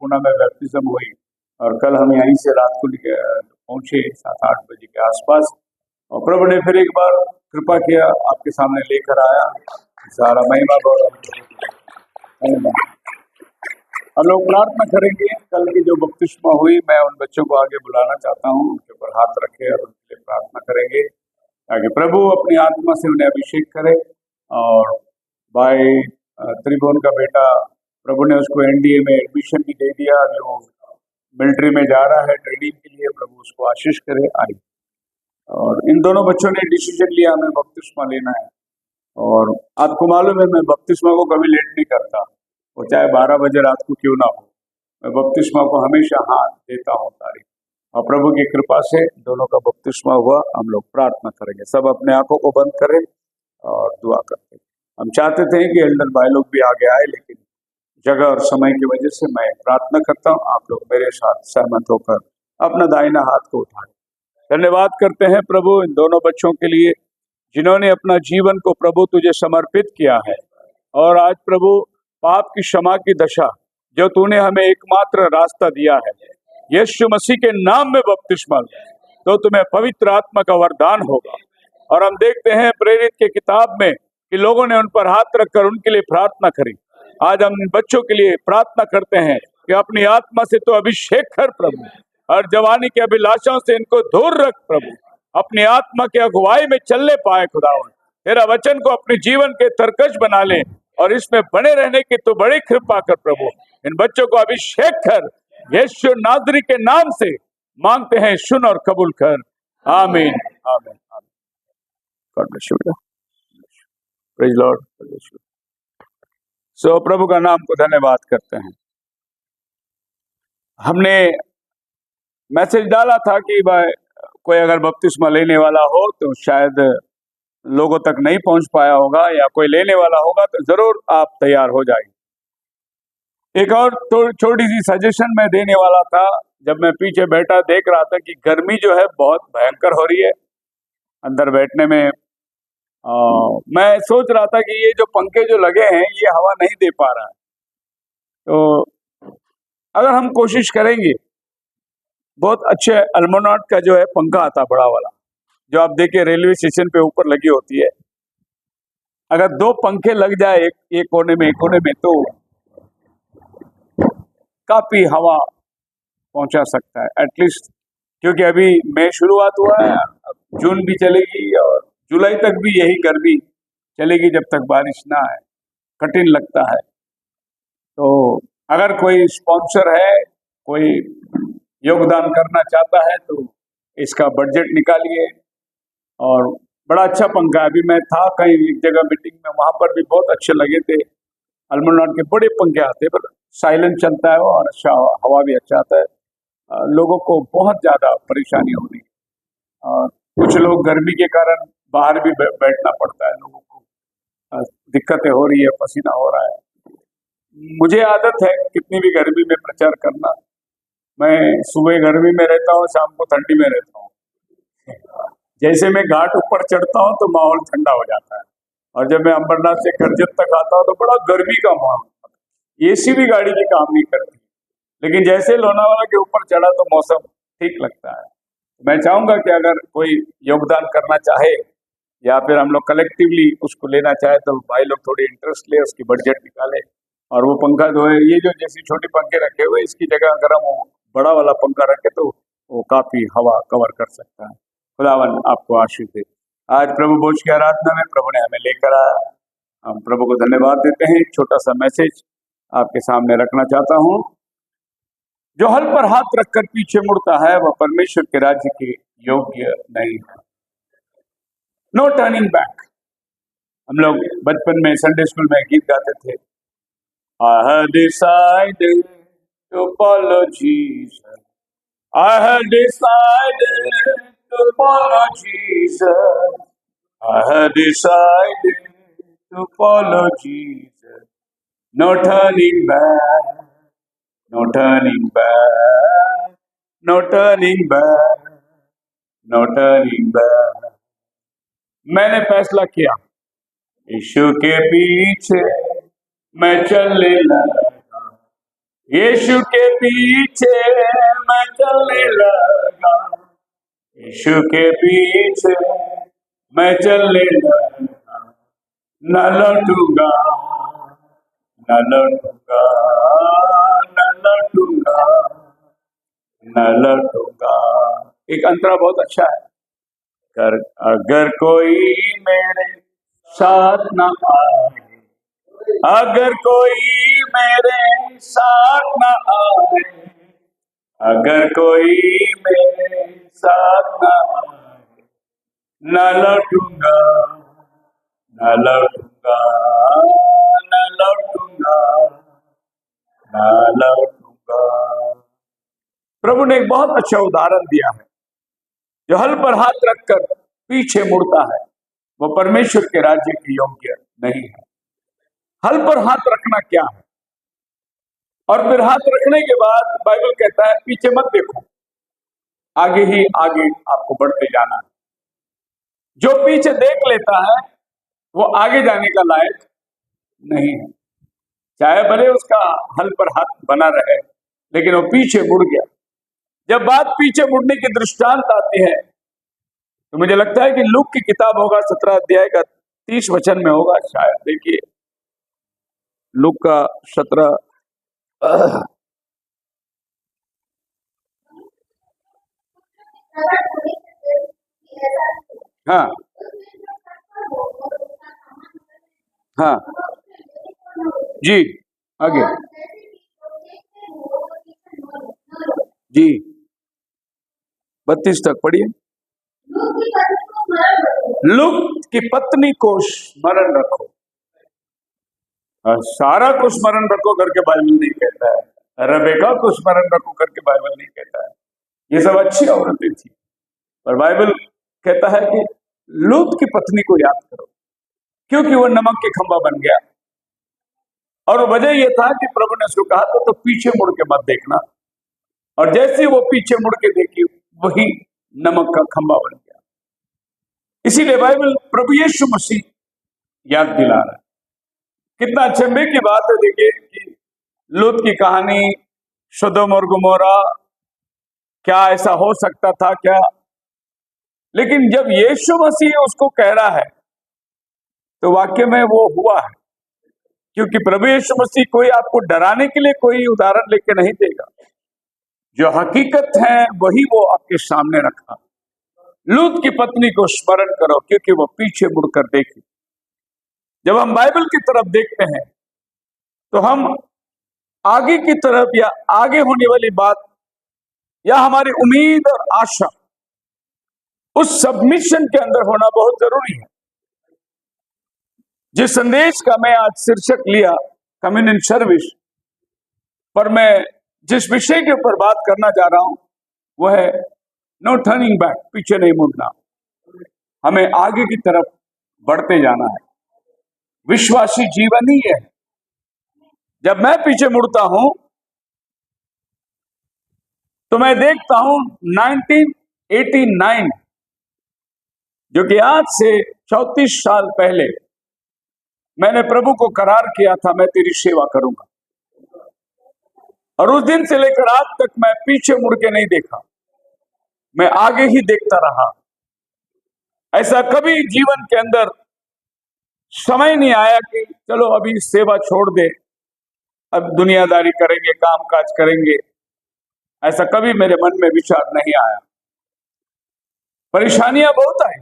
पुणे में बैप्टिज्म हुई और कल हम यहीं से रात को पहुंचे 7-8 बजे के आसपास। और प्रभु ने फिर एक बार कृपा किया, आपके सामने लेकर आया। सारा महिमा गौरव। हम लोग प्रार्थना करेंगे। कल की जो बपतिस्मा हुई, मैं उन बच्चों को आगे बुलाना चाहता हूँ, उनके ऊपर हाथ रखे और उनके लिए प्रार्थना करेंगे ताकि प्रभु अपनी आत्मा से उन्हें अभिषेक करे। और भाई त्रिभुवन का बेटा, प्रभु ने उसको एनडीए में एडमिशन भी दे दिया, जो मिलिट्री में जा रहा है ट्रेनिंग के लिए। प्रभु उसको आशीष करे। आई और इन दोनों बच्चों ने डिसीजन लिया हमें बपतिस्मा लेना है। और आपको मालूम है, मैं बपतिस्मा को कभी लेट नहीं करता, वो चाहे 12 बजे रात को क्यों ना हो, मैं बपतिस्मा को हमेशा हाथ देता हूँ तारीख। और प्रभु की कृपा से दोनों का बपतिस्मा हुआ। हम लोग प्रार्थना करेंगे, सब अपने आंखों को बंद करें और दुआ करते हैं। हम चाहते थे कि एल्डर भाई लोग भी आगे आए, लेकिन जगह और समय की वजह से मैं प्रार्थना करता हूँ, आप लोग मेरे साथ सहमत होकर अपना दाहिना हाथ को उठाएं। धन्यवाद करते हैं प्रभु इन दोनों बच्चों के लिए जिन्होंने अपना जीवन को प्रभु तुझे समर्पित किया है। और आज प्रभु पाप की क्षमा की दशा जो तूने हमें एकमात्र रास्ता दिया है, यीशु मसीह के नाम में बपतिस्मा तो तुम्हें पवित्र आत्मा का वरदान होगा। और हम देखते हैं प्रेरित के किताब में कि लोगों ने उन पर हाथ रखकर उनके लिए प्रार्थना करी। आज हम इन बच्चों के लिए प्रार्थना करते हैं कि अपनी आत्मा से तो अभिषेक कर प्रभु, और जवानी के अभिलाषाओं से इनको दूर रख प्रभु, अपनी आत्मा के अगुवाई में चलने पाए खुदावन। तेरा वचन को अपने जीवन के तरकश बना ले और इसमें बने रहने की तो बड़ी कृपा कर प्रभु। इन बच्चों को अभिषेक कर, यीशु नाज़री के नाम से मांगते हैं, सुन और कबूल कर। आमीन आमीन आमीन। God bless you. Praise Lord. So प्रभु का नाम को धन्यवाद करते हैं। हमने मैसेज डाला था कि भाई कोई अगर बपतिस्मा लेने वाला हो तो शायद लोगों तक नहीं पहुंच पाया होगा, या कोई लेने वाला होगा तो जरूर आप तैयार हो जाइए। एक और छोटी सी सजेशन मैं देने वाला था। जब मैं पीछे बैठा देख रहा था कि गर्मी जो है बहुत भयंकर हो रही है अंदर बैठने में, मैं सोच रहा था कि ये जो पंखे जो लगे हैं ये हवा नहीं दे पा रहा है। तो अगर हम कोशिश करेंगे, बहुत अच्छे अल्मोनाट का जो है पंखा आता बड़ा वाला, जो आप देखिए रेलवे स्टेशन पे ऊपर लगी होती है, अगर 2 पंखे लग जाए एक कोने में एक कोने में, तो काफी हवा पहुंचा सकता है एटलीस्ट। क्योंकि अभी मई शुरुआत हुआ है, अब जून भी चलेगी और जुलाई तक भी यही गर्मी चलेगी जब तक बारिश ना आए। कठिन लगता है। तो अगर कोई स्पॉन्सर है, कोई योगदान करना चाहता है तो इसका बजट निकालिए। और बड़ा अच्छा पंखा है। अभी मैं था कहीं एक जगह मीटिंग में, वहां पर भी बहुत अच्छे लगे थे। अल्मोनाट के बड़े पंखे आते हैं, पर साइलेंट चलता है वो, और अच्छा हवा भी अच्छा आता है। लोगों को बहुत ज्यादा परेशानी हो रही है और कुछ लोग गर्मी के कारण बाहर भी बैठना पड़ता है। लोगों को दिक्कतें हो रही है, पसीना हो रहा है। मुझे आदत है कितनी भी गर्मी में प्रचार करना। मैं सुबह गर्मी में रहता हूँ, शाम को ठंडी में रहता हूँ। जैसे मैं घाट ऊपर चढ़ता हूँ तो माहौल ठंडा हो जाता है, और जब मैं अंबरनाथ से करजत तक आता हूँ तो बड़ा गर्मी का माहौल। एसी भी गाड़ी की काम नहीं करती, लेकिन जैसे लोनावाला के ऊपर चढ़ा तो मौसम ठीक लगता है। मैं चाहूंगा कि अगर कोई योगदान करना चाहे या फिर हम लोग कलेक्टिवली उसको लेना चाहे तो भाई लोग थोड़ी इंटरेस्ट ले, उसकी बजट निकाले। और वो पंखा जो है, ये जो जैसी छोटे पंखे रखे हुए, इसकी जगह अगर हम बड़ा वाला पंखा रखे तो वो काफी हवा कवर कर सकता है। खुदावन आपको आशीष दे। आज प्रभु भोज की आराधना में प्रभु ने हमें लेकर आया, हम प्रभु को धन्यवाद देते हैं। एक छोटा सा मैसेज आपके सामने रखना चाहता हूँ। जो हल पर हाथ रखकर पीछे मुड़ता है वह परमेश्वर के राज्य के योग्य नहीं है। No turning back. हम लोग बचपन में संडे स्कूल में गीत गाते थे, I have decided to follow Jesus. I have decided to follow Jesus. I have decided to follow Jesus. No turning back. No turning back. No turning back. No turning back. मैंने फैसला किया, यीशु के पीछे मैं चलने लगा, यीशु के पीछे मैं चलने लगा, यीशु के पीछे मैं चलने लगा, न लौटूंगा, न लौटूंगा, न लौटूंगा, न लौटूंगा। एक अंतरा बहुत अच्छा है। अगर कोई मेरे साथ न आए, अगर कोई मेरे साथ न आए, अगर कोई मेरे साथ न आए, न लौटूंगा, न लौटूंगा, न लौटूंगा, न लौटूंगा। प्रभु ने एक बहुत अच्छा उदाहरण दिया है। जो हल पर हाथ रखकर पीछे मुड़ता है वो परमेश्वर के राज्य के योग्य नहीं है। हल पर हाथ रखना क्या है? और फिर हाथ रखने के बाद बाइबल कहता है पीछे मत देखो, आगे ही आगे आपको बढ़ते जाना है। जो पीछे देख लेता है वो आगे जाने का लायक नहीं है, चाहे भले उसका हल पर हाथ बना रहे, लेकिन वो पीछे मुड़ गया। जब बात पीछे मुड़ने की दृष्टांत आती है तो मुझे लगता है कि लूक की किताब होगा 17 अध्याय का 30 वचन में होगा शायद। देखिए लूक का 17, हाँ हाँ जी, आगे जी 32 तक पढ़िए। लूत की पत्नी को स्मरण रखो। सारा को स्मरण रखो करके बाइबल नहीं कहता है, रेबेका को स्मरण रखो करके बाइबल नहीं कहता है। ये सब अच्छी औरतें थी, पर बाइबल कहता है कि लूत की पत्नी को याद करो, क्योंकि वो नमक के खंभा बन गया। और वजह यह था कि प्रभु ने उसको कहा था तो पीछे मुड़ के मत देखना, और जैसे ही वो पीछे मुड़ के देखी वही नमक का खंभा बन गया। इसीलिए बाइबल प्रभु यीशु मसीह याद दिला रहा है। कितना अचंभे की बात है देखिए कि लूत की कहानी, सदोम और गमोरा, क्या ऐसा हो सकता था क्या? लेकिन जब यीशु मसीह उसको कह रहा है तो वाक्य में वो हुआ है, क्योंकि प्रभु यीशु मसीह कोई आपको डराने के लिए कोई उदाहरण लेके नहीं देगा। जो हकीकत है वही वो आपके सामने रखा। लूत की पत्नी को स्मरण करो क्योंकि वो पीछे मुड़कर देखी। जब हम बाइबल की तरफ देखते हैं तो हम आगे की तरफ या आगे होने वाली बात या हमारी उम्मीद और आशा उस सबमिशन के अंदर होना बहुत जरूरी है। जिस संदेश का मैं आज शीर्षक लिया कम्युनियन सर्विस, पर मैं जिस विषय के ऊपर बात करना जा रहा हूं वह है नो टर्निंग बैक, पीछे नहीं मुड़ना। हमें आगे की तरफ बढ़ते जाना है। विश्वासी जीवन ही है। जब मैं पीछे मुड़ता हूं तो मैं देखता हूं 1989, जो कि आज से 34 साल पहले मैंने प्रभु को करार किया था मैं तेरी सेवा करूंगा, और उस दिन से लेकर आज तक मैं पीछे मुड़ के नहीं देखा, मैं आगे ही देखता रहा। ऐसा कभी जीवन के अंदर समय नहीं आया कि चलो अभी सेवा छोड़ दे, अब दुनियादारी करेंगे, काम काज करेंगे। ऐसा कभी मेरे मन में विचार नहीं आया। परेशानियां बहुत आई।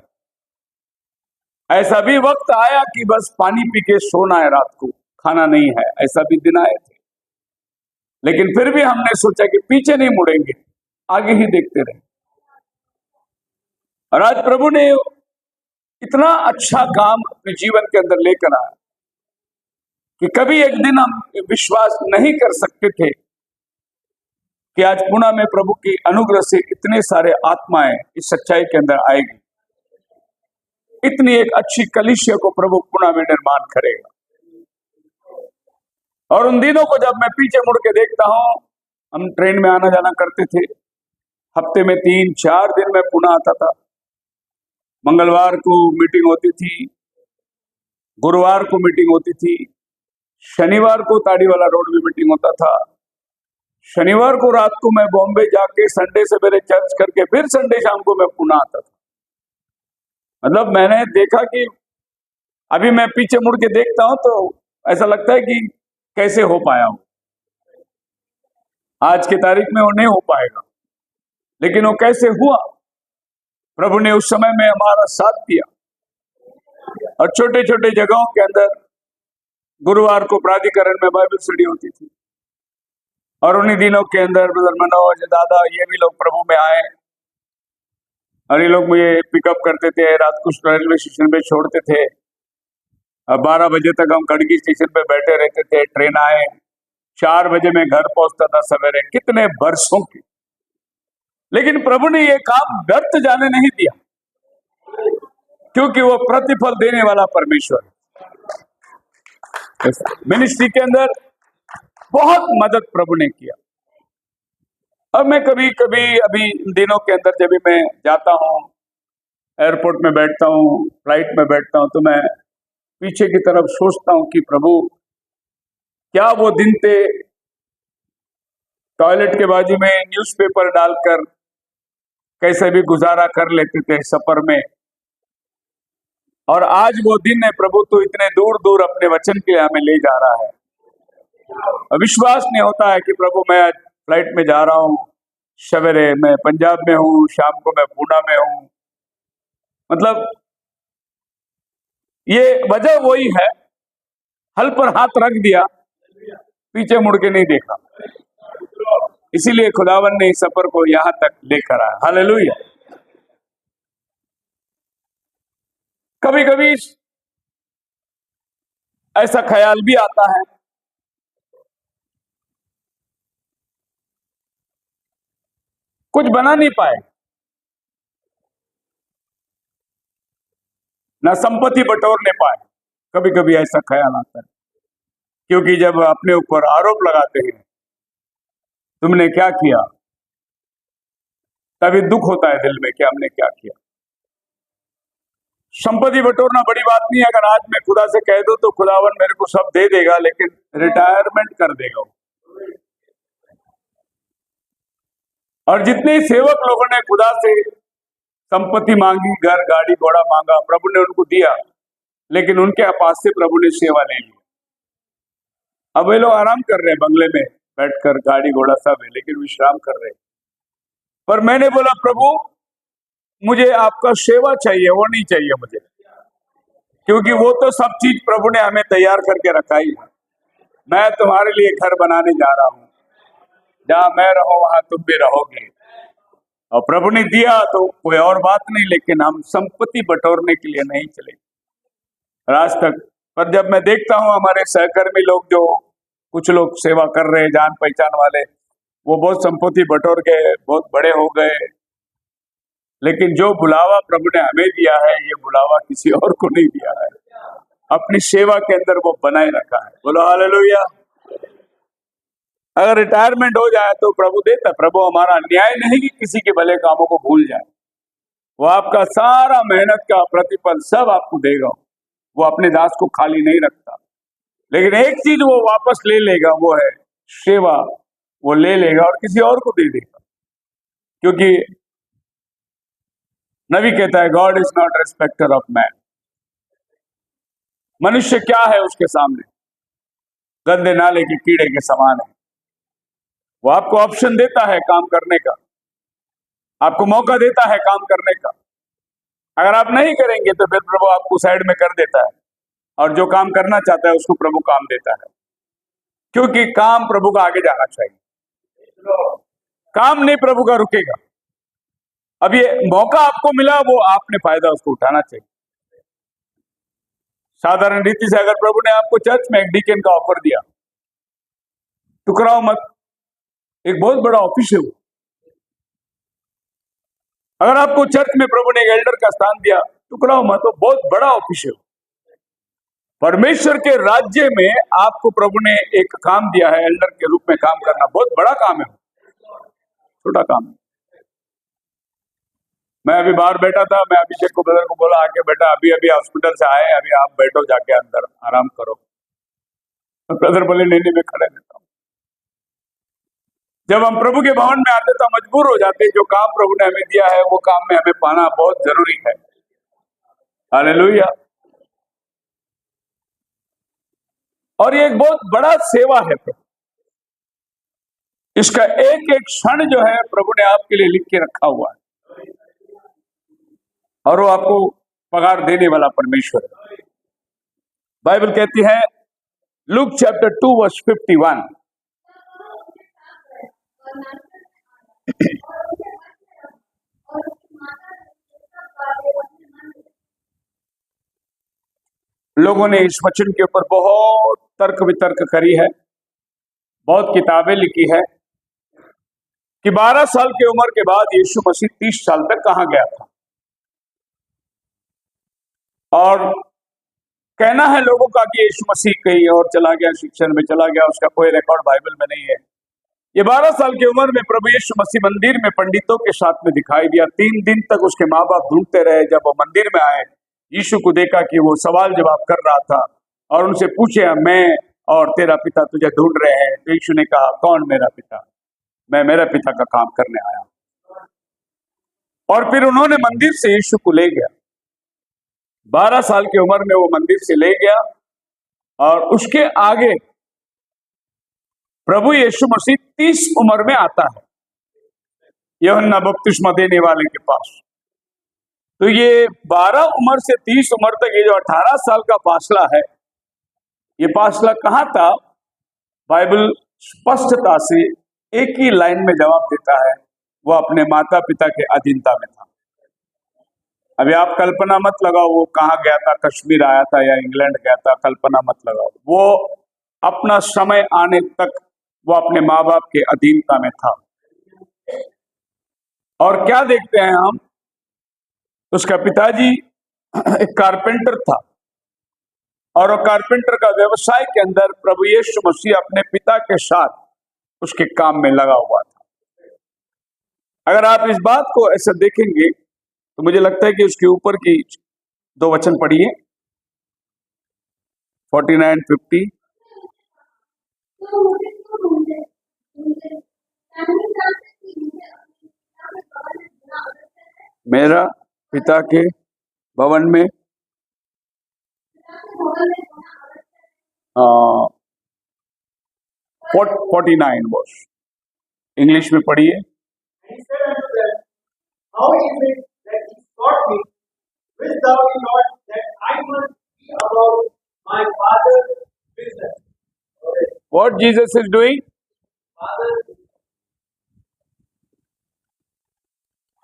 ऐसा भी वक्त आया कि बस पानी पी के सोना है, रात को खाना नहीं है, ऐसा भी दिन आए थे। लेकिन फिर भी हमने सोचा कि पीछे नहीं मुड़ेंगे, आगे ही देखते रहे। और आज प्रभु ने इतना अच्छा काम अपने जीवन के अंदर लेकर आया कि कभी एक दिन हम विश्वास नहीं कर सकते थे कि आज पुणे में प्रभु की अनुग्रह से इतने सारे आत्माएं इस सच्चाई के अंदर आएगी। इतनी एक अच्छी कलीसिया को प्रभु पुणे में निर्माण करेगा। और उन दिनों को जब मैं पीछे मुड़ के देखता हूं, हम ट्रेन में आना जाना करते थे, हफ्ते में 3-4 दिन मैं पुणे आता था। मंगलवार को मीटिंग होती थी, गुरुवार को मीटिंग होती थी, शनिवार को ताड़ीवाला रोड में मीटिंग होता था, शनिवार को रात को मैं बॉम्बे जाके संडे सवेरे चर्च करके फिर संडे शाम को मैं पुणे आता था। मतलब मैंने देखा कि अभी मैं पीछे मुड़ के देखता हूं तो ऐसा लगता है कि कैसे हो पाया हूं। आज की तारीख में वो नहीं हो पाएगा, लेकिन वो कैसे हुआ? प्रभु ने उस समय में हमारा साथ दिया। और छोटे छोटे जगहों के अंदर गुरुवार को प्राधिकरण में बाइबल स्टडी होती थी, और उन्हीं दिनों के अंदर ब्रदर मनोज, दादा, ये भी लोग प्रभु में आए, और ये लोग मुझे पिकअप करते थे, रात को रेलवे स्टेशन पे छोड़ते थे। अब 12 बजे तक हम खड़गी स्टेशन पे बैठे रहते थे। ट्रेन आए, 4 बजे मैं घर पहुंचता था सवेरे। कितने वर्षों की, लेकिन प्रभु ने ये काम व्यर्थ जाने नहीं दिया, क्योंकि वो प्रतिफल देने वाला परमेश्वर है। मिनिस्ट्री के अंदर बहुत मदद प्रभु ने किया। अब मैं कभी कभी अभी इन दिनों के अंदर जब भी मैं जाता हूँ, एयरपोर्ट में बैठता हूँ, फ्लाइट में बैठता हूँ, तो मैं पीछे की तरफ सोचता हूँ कि प्रभु, क्या वो दिन थे टॉयलेट के बाजू में न्यूज़पेपर डालकर कैसे भी गुजारा कर लेते थे सफर में, और आज वो दिन है प्रभु तो इतने दूर दूर अपने वचन के लिए हमें ले जा रहा है। विश्वास नहीं होता है कि प्रभु मैं आज फ्लाइट में जा रहा हूँ, सवेरे मैं पंजाब में हूँ, शाम को मैं पुणे में हूँ। मतलब ये वजह वही है, हल पर हाथ रख दिया, पीछे मुड़ के नहीं देखा। इसीलिए खुदावन ने इस सफर को यहां तक लेकर आया। हालेलुया। कभी कभी ऐसा ख्याल भी आता है, कुछ बना नहीं पाए, ना संपत्ति बटोरने पाए। कभी कभी ऐसा ख्याल आता है, क्योंकि जब अपने ऊपर आरोप लगाते हैं तुमने क्या किया, तभी दुख होता है दिल में कि हमने क्या किया। संपत्ति बटोरना बड़ी बात नहीं है। अगर आज मैं खुदा से कह दूं तो खुदावन मेरे को सब दे देगा, लेकिन रिटायरमेंट कर देगा। और जितने सेवक लोगों ने खुदा से संपत्ति मांगी, घर गाड़ी घोड़ा मांगा, प्रभु ने उनको दिया, लेकिन उनके पास से प्रभु ने सेवा ले ली। अब वे लोग आराम कर रहे हैं, बंगले में बैठकर, गाड़ी घोड़ा सब है, लेकिन विश्राम कर रहे हैं। पर मैंने बोला प्रभु, मुझे आपका सेवा चाहिए, वो नहीं चाहिए मुझे, क्योंकि वो तो सब चीज प्रभु ने हमें तैयार करके रखा ही है। मैं तुम्हारे लिए घर बनाने जा रहा हूँ, जहां मैं रहूं वहां तुम भी रहोगे। और प्रभु ने दिया तो कोई और बात नहीं, लेकिन हम संपत्ति बटोरने के लिए नहीं चले आज तक। पर जब मैं देखता हूं हमारे सहकर्मी लोग, जो कुछ लोग सेवा कर रहे हैं, जान पहचान वाले, वो बहुत संपत्ति बटोर गए, बहुत बड़े हो गए, लेकिन जो बुलावा प्रभु ने हमें दिया है, ये बुलावा किसी और को नहीं दिया है। अपनी सेवा के अंदर वो बनाए रखा है। बोलो हालेलुया। अगर रिटायरमेंट हो जाए तो प्रभु देता। प्रभु हमारा न्याय नहीं कि किसी के भले कामों को भूल जाए, वो आपका सारा मेहनत का प्रतिफल सब आपको देगा। वो अपने दास को खाली नहीं रखता, लेकिन एक चीज वो वापस ले लेगा, वो है सेवा। वो ले लेगा और किसी और को दे देगा, क्योंकि नबी कहता है God is not respecter of man. मनुष्य क्या है उसके सामने? गंदे नाले के कीड़े के समान है। वो आपको ऑप्शन देता है काम करने का, आपको मौका देता है काम करने का। अगर आप नहीं करेंगे तो फिर प्रभु आपको साइड में कर देता है, और जो काम करना चाहता है उसको प्रभु काम देता है, क्योंकि काम प्रभु का आगे जाना चाहिए। काम नहीं प्रभु का रुकेगा। अब ये मौका आपको मिला, वो आपने फायदा उसको उठाना चाहिए। साधारण रीति से अगर प्रभु ने आपको चर्च में एक डीकन का ऑफर दिया, टुकराओ मत, एक बहुत बड़ा ऑफिस है वो। अगर आपको चर्च में प्रभु ने एक एल्डर का स्थान दिया, टुकराओ मत, वो बहुत बड़ा ऑफिस है। परमेश्वर के राज्य में आपको प्रभु ने एक काम दिया है, एल्डर के रूप में काम करना बहुत बड़ा काम है, छोटा काम है। मैं अभी बाहर बैठा था, मैं अभिषेक को ब्रदर को बोला, आके बेटा अभी अभी हॉस्पिटल से आए, अभी आप बैठो जाके अंदर आराम करो। तो ब्रदर बोले नहीं नहीं मैं खड़े रहता हूँ। जब हम प्रभु के भवन में आते तो मजबूर हो जाते, जो काम प्रभु ने हमें दिया है वो काम में हमें पाना बहुत जरूरी है। हालेलुया। और ये एक बहुत बड़ा सेवा है प्रभु, इसका एक एक क्षण जो है प्रभु ने आपके लिए लिख के रखा हुआ है, और वो आपको पगार देने वाला परमेश्वर है। बाइबल कहती है लूक चैप्टर 2 वर्स 51, लोगों ने इस वचन के ऊपर बहुत तर्क वितर्क करी है, बहुत किताबें लिखी है कि 12 साल की उम्र के बाद यीशु मसीह 30 साल तक कहां गया था। और कहना है लोगों का कि यीशु मसीह कहीं और चला गया, शिक्षण में चला गया, उसका कोई रिकॉर्ड बाइबल में नहीं है। ये 12 साल की उम्र में प्रभु यीशु मसीह मंदिर में पंडितों के साथ में दिखाई दिया। 3 दिन तक उसके माँ बाप ढूंढते रहे। जब वो मंदिर में आए, यीशु को देखा कि वो सवाल जवाब कर रहा था और उनसे पूछे, मैं और तेरा पिता तुझे ढूंढ रहे हैं। तो यीशु ने कहा, कौन मेरा पिता? मैं मेरा पिता का काम करने आया। और फिर उन्होंने मंदिर से यीशु को ले गया। 12 साल की उम्र में वो मंदिर से ले गया, और उसके आगे प्रभु यीशु मसीह 30 उम्र में आता है यूहन्ना बपतिस्मा देने वाले के पास। तो ये 12 उम्र से 30 उम्र तक ये जो 18 साल का फासला है, ये फासला कहां था? बाइबल स्पष्टता से एक ही लाइन में जवाब देता है, वो अपने माता पिता के अधीनता में था। अभी आप कल्पना मत लगाओ वो कहाँ गया था, कश्मीर आया था या इंग्लैंड गया था, कल्पना मत लगाओ। वो अपना समय आने तक वो अपने माँ बाप के अधीनता में था। और क्या देखते हैं हम, उसका पिताजी एक कारपेंटर था, और वो कारपेंटर का व्यवसाय के अंदर प्रभु यीशु मसीह अपने पिता के साथ उसके काम में लगा हुआ था। अगर आप इस बात को ऐसा देखेंगे तो मुझे लगता है कि उसके ऊपर की 2 वचन पढ़िए, 49-50। मेरा पिता के भवन में 49 वर्ष, इंग्लिश में पढ़िए। How is it that he sought me? Wilt thou not that I must be about my father's business? What Jesus is doing? Father's business.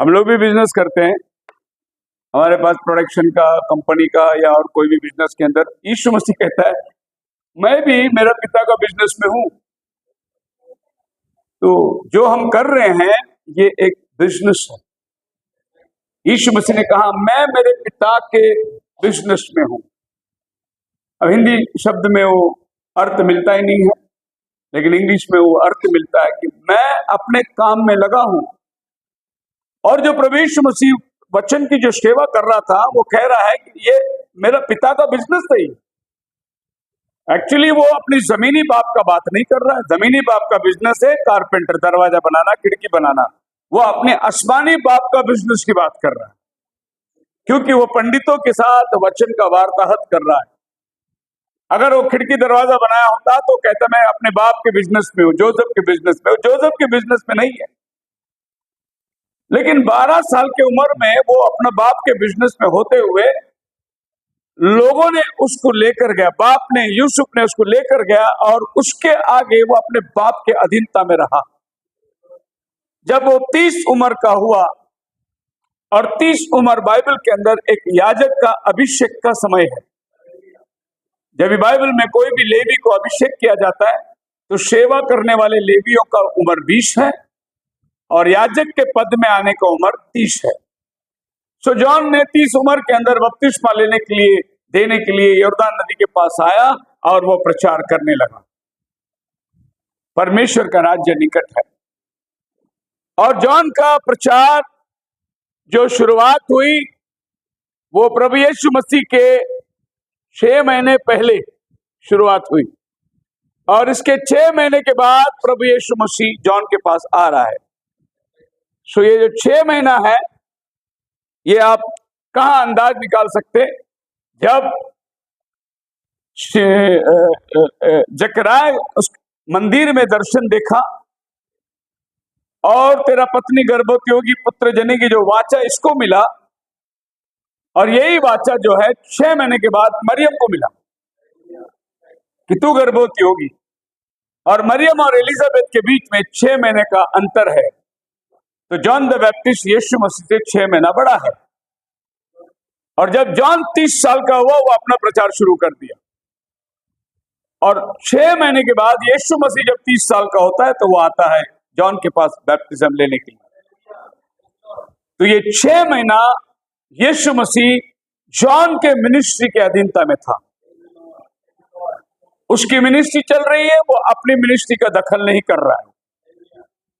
हम लोग भी बिजनेस करते हैं, हमारे पास प्रोडक्शन का, कंपनी का या और कोई भी बिजनेस के अंदर यीशु मसीह कहता है मैं भी मेरा पिता का बिजनेस में हूं। तो जो हम कर रहे हैं ये एक बिजनेस है। यीशु मसीह ने कहा मैं मेरे पिता के बिजनेस में हूं। अब हिंदी शब्द में वो अर्थ मिलता ही नहीं है, लेकिन इंग्लिश में वो अर्थ मिलता है कि मैं अपने काम में लगा हूं। और जो प्रभु यीशु मसीह वचन की जो सेवा कर रहा था, वो कह रहा है कि ये मेरा पिता का बिजनेस नहीं। एक्चुअली वो अपनी जमीनी बाप का बात नहीं कर रहा है। जमीनी बाप का बिजनेस है कारपेंटर, दरवाजा बनाना, खिड़की बनाना। वो अपने आसमानी बाप का बिजनेस की बात कर रहा है, क्योंकि वो पंडितों के साथ वचन का वार्ताहत कर रहा है। अगर वो खिड़की दरवाजा बनाया होता तो कहता मैं अपने बाप के बिजनेस में हूं, जोसेफ के बिजनेस में हूं। जोसेफ के बिजनेस में नहीं है, लेकिन 12 साल की उम्र में वो अपना बाप के बिजनेस में होते हुए लोगों ने उसको लेकर गया, बाप ने, यूसुफ ने उसको लेकर गया, और उसके आगे वो अपने बाप के अधीनता में रहा। जब वो 30 उम्र का हुआ, और 30 उम्र बाइबल के अंदर एक याजक का अभिषेक का समय है। जब भी बाइबल में कोई भी लेवी को अभिषेक किया जाता है तो सेवा करने वाले लेवियों का उम्र 20 है और याजक के पद में आने का उम्र 30 है। सो जॉन ने 30 उम्र के अंदर बपतिस्मा देने के लिए यरदन नदी के पास आया और वो प्रचार करने लगा, परमेश्वर का राज्य निकट है। और जॉन का प्रचार जो शुरुआत हुई वो प्रभु यीशु मसीह के 6 महीने पहले शुरुआत हुई, और इसके 6 महीने के बाद प्रभु यीशु मसीह जॉन के पास आ रहा है। सो ये जो 6 महीना है, ये आप कहां अंदाज निकाल सकते? जब जकराय उस मंदिर में दर्शन देखा और तेरा पत्नी गर्भवती होगी, पुत्र जनेगी, जो वाचा इसको मिला, और यही वाचा जो है 6 महीने के बाद मरियम को मिला कि तू गर्भवती होगी। और मरियम और एलिजाबेथ के बीच में 6 महीने का अंतर है। तो जॉन द बैप्टिस्ट यीशु मसीह से 6 महीना बड़ा है। और जब जॉन 30 साल का हुआ, वो अपना प्रचार शुरू कर दिया। और 6 महीने के बाद यीशु मसीह जब 30 साल का होता है, तो वो आता है जॉन के पास बैप्टिज्म लेने के लिए। तो ये 6 महीना यीशु मसीह जॉन के मिनिस्ट्री के अधीनता में था। उसकी मिनिस्ट्री चल रही है, वो अपनी मिनिस्ट्री का दखल नहीं कर रहा है।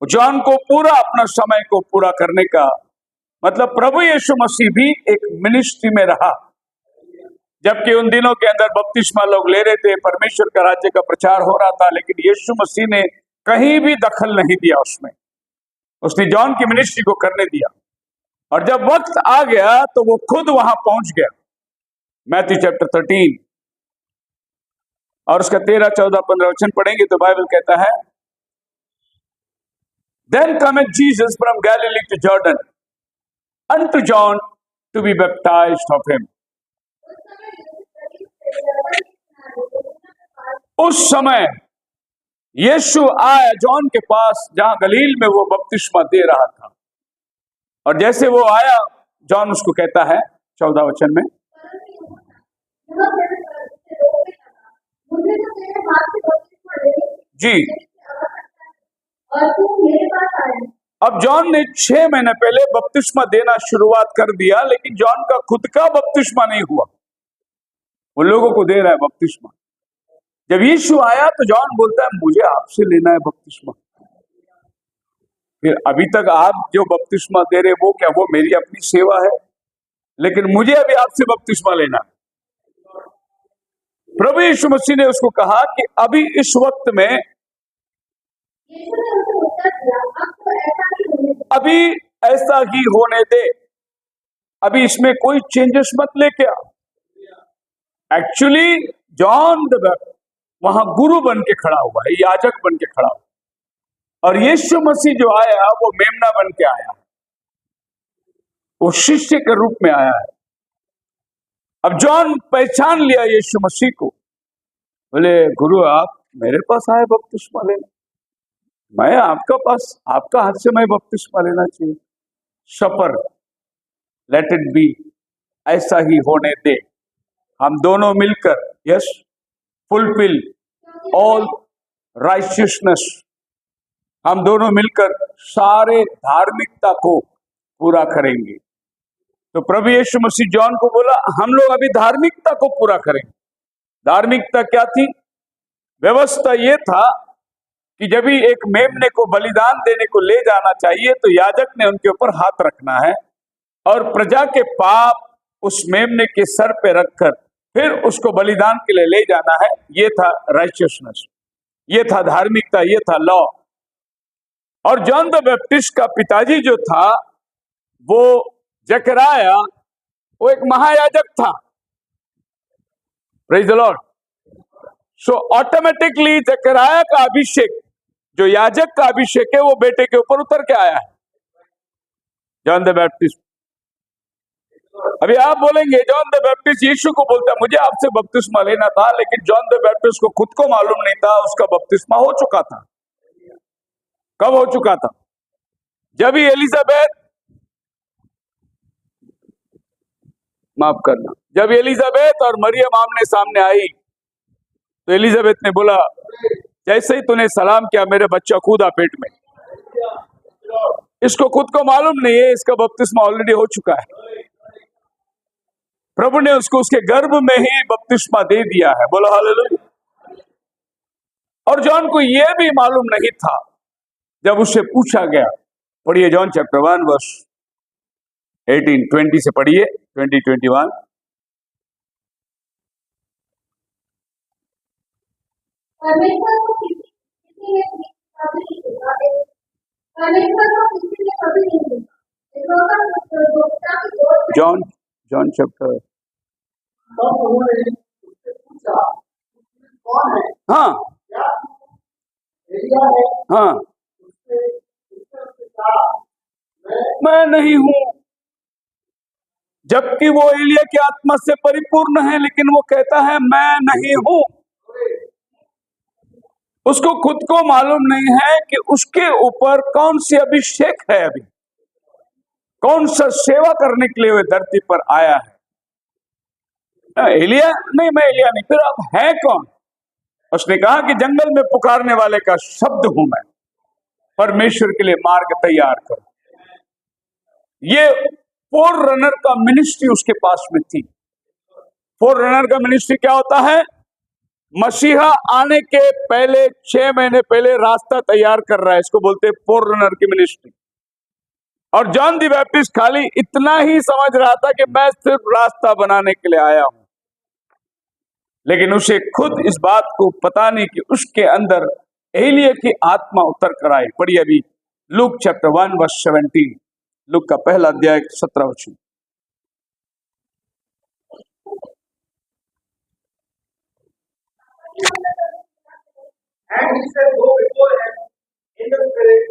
जॉन को पूरा अपना समय को पूरा करने का मतलब, प्रभु यीशु मसीह भी एक मिनिस्ट्री में रहा। जबकि उन दिनों के अंदर बपतिस्मा लोग ले रहे थे, परमेश्वर का राज्य का प्रचार हो रहा था, लेकिन यीशु मसीह ने कहीं भी दखल नहीं दिया उसमें। उसने जॉन की मिनिस्ट्री को करने दिया। और जब वक्त आ गया तो वो खुद वहां पहुंच गया। मैथ्यू चैप्टर 13 और उसका 13, 14, 15 वचन पढ़ेंगे तो बाइबल कहता है, Then cometh Jesus from Galilee to Jordan unto John to be baptized of him. उस समय यीशु आया जॉन के पास, जहां गलील में वो बपतिस्मा दे रहा था। और जैसे वो आया, जॉन उसको कहता है 14 वचन में, जी, अब जॉन ने 6 महीने पहले बपतिस्मा देना शुरुआत कर दिया, लेकिन जॉन का खुद का बपतिस्मा नहीं हुआ। वो लोगों को दे रहा है बपतिस्मा। जब यीशु आया तो जॉन बोलता है, मुझे आपसे लेना है बपतिस्मा। फिर अभी तक आप जो बपतिस्मा दे रहे, वो क्या, वो मेरी अपनी सेवा है, लेकिन मुझे अभी आपसे बपतिस्मा लेना। प्रभु यीशु मसीह ने उसको कहा कि अभी इस वक्त में अभी ऐसा ही होने दे, अभी इसमें कोई चेंजेस मत लेके आ। एक्चुअली जॉन द बैप्टिस्ट वहां गुरु बन के खड़ा हुआ है, याजक बन के खड़ा हुआ। और यीशु मसीह जो आया, वो मेमना बन के आया, वो शिष्य के रूप में आया है। अब जॉन पहचान लिया यीशु मसीह को, बोले, गुरु आप मेरे पास आए बपतिस्मा लेने, मैं आपका पास, आपका हाथ से मैं बपतिस्मा लेना चाहिए। सपर, लेट इट बी, ऐसा ही होने दे। हम दोनों मिलकर, यस, फुलफिल ऑल राइचियसनेस, हम दोनों मिलकर सारे धार्मिकता को पूरा करेंगे। तो प्रभु यीशु मसीह जॉन को बोला, हम लोग अभी धार्मिकता को पूरा करेंगे। धार्मिकता क्या थी? व्यवस्था ये था कि जब भी एक मेमने को बलिदान देने को ले जाना चाहिए, तो याजक ने उनके ऊपर हाथ रखना है और प्रजा के पाप उस मेमने के सर पे रखकर फिर उसको बलिदान के लिए ले जाना है। ये था राइचियसनेस, ये था धार्मिकता, ये था लॉ। और जॉन द बैप्टिस्ट का पिताजी जो था, वो जकराया, वो एक महायाजक था। Praise the Lord. So automatically जकराया का अभिषेक, जो याजक का अभिषेक है, वो बेटे के ऊपर उतर के आया है, जॉन द बैप्टिस्ट। अभी आप बोलेंगे, जॉन द बैप्टिस्ट यीशु को बोलता है, मुझे आपसे बपतिस्मा लेना था, लेकिन जॉन द बैप्टिस्ट को खुद को मालूम नहीं था, उसका बपतिस्मा हो चुका था। कब हो चुका था? जब ही एलिजाबेथ, माफ करना, जब एलिजाबेथ और मरियम आमने सामने आई, तो एलिजाबेथ ने बोला, जैसे ही तूने सलाम किया, मेरे बच्चा कूदा पेट में। इसको खुद को मालूम नहीं है, इसका बपतिस्मा ऑलरेडी हो चुका है। प्रभु ने उसको उसके गर्भ में ही बपतिस्मा दे दिया है। बोलो हालेलुया। और जॉन को यह भी मालूम नहीं था, जब उससे पूछा गया, पढ़िए जॉन चैप्टर 1 वर्स 18, 20 से पढ़िए, 20, 21। परमेश्वर को किसी ने कभी नहीं देखा है। परमेश्वर को किसी ने कभी नहीं देखा। यहोवा की गोद में जॉन चैप्टर, तब उन्होंने उससे पूछा, "तू कौन है? हाँ क्या तू एलिया है?" हाँ, उसने उससे कहा, मैं नहीं हूं। जबकि वो एलिया की आत्मा से परिपूर्ण है, लेकिन वो कहता है मैं नहीं हूं। उसको खुद को मालूम नहीं है कि उसके ऊपर कौन सी अभिषेक है, अभी कौन सा सेवा करने के लिए वो धरती पर आया है। एलिया नहीं, मैं एलिया नहीं। फिर अब है कौन? उसने कहा कि जंगल में पुकारने वाले का शब्द हूं मैं, परमेश्वर के लिए मार्ग तैयार करो। ये फोर रनर का मिनिस्ट्री उसके पास में थी। फोर रनर का मिनिस्ट्री क्या होता है? मसीहा आने के पहले 6 महीने पहले रास्ता तैयार कर रहा है, इसको बोलते हैं फोर रनर की मिनिस्ट्री। और जॉन द बैप्टिस्ट खाली इतना ही समझ रहा था कि मैं सिर्फ रास्ता बनाने के लिए आया हूं, लेकिन उसे खुद इस बात को पता नहीं कि उसके अंदर एलिया की आत्मा उतर कर आई। पढ़िए अभी लूक चैप्टर 1 वर्स 17, लूक का पहला अध्याय 17 वचन। And he said, "Go before him in the spirit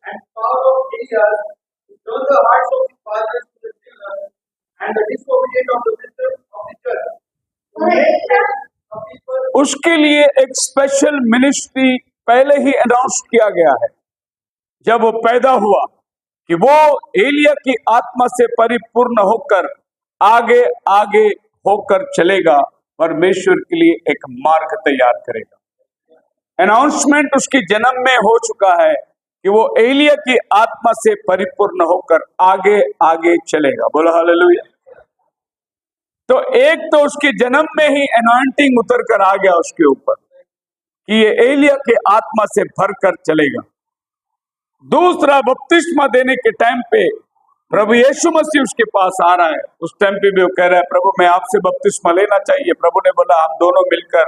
and power of Elias, to turn the hearts of the fathers to the children, and the disobedient of the wisdom of the church, to make ready a people." उसके लिए एक special ministry पहले ही announce किया गया है जब वो पैदा हुआ, कि वो एलिया की आत्मा से परिपूर्ण होकर आगे आगे होकर चलेगा, परमेश्वर के लिए एक मार्ग तैयार करेगा। अनाउंसमेंट उसके जन्म में हो चुका है कि वो एलिया की आत्मा से परिपूर्ण होकर आगे आगे चलेगा। बोलो हालेलुया। तो एक तो उसके जन्म में ही अनॉइंटिंग उतर कर आ गया उसके ऊपर कि ये एलिया के आत्मा से भरकर चलेगा। दूसरा, बपतिस्मा देने के टाइम पे प्रभु यीशु मसीह उसके पास आ रहा है। उस टाइम पे भी वो कह रहा है, प्रभु मैं आपसे बपतिस्मा लेना चाहिए। प्रभु ने बोला, हम दोनों मिलकर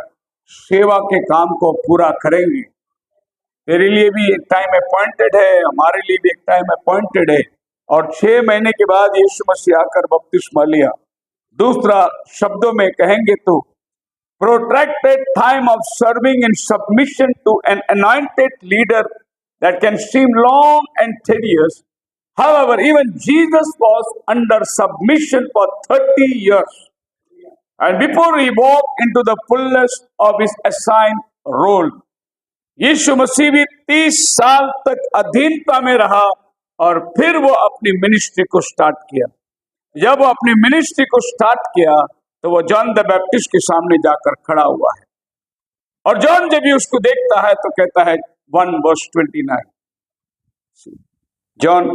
सेवा के काम को पूरा करेंगे। तेरे लिए भी एक टाइम अपॉइंटेड है, हमारे लिए भी एक टाइम अपॉइंटेड है। और 6 महीने के बाद यीशु मसीह आकर बपतिस्मा लिया। दूसरा शब्दों में कहेंगे तो protracted time of serving in submission to an anointed leader that can seem long and tedious. However, even Jesus was under submission for 30 years. And before he walked into the fullness of his assigned role, यीशु मसीह भी 30 साल तक अधीनता में रहा और फिर वो अपनी मिनिस्ट्री को स्टार्ट किया। जब वो अपनी मिनिस्ट्री को स्टार्ट किया तो वो जॉन द बैप्टिस्ट के सामने जाकर खड़ा हुआ है। और जॉन जब भी उसको देखता है तो कहता है 1 वर्स 29, जॉन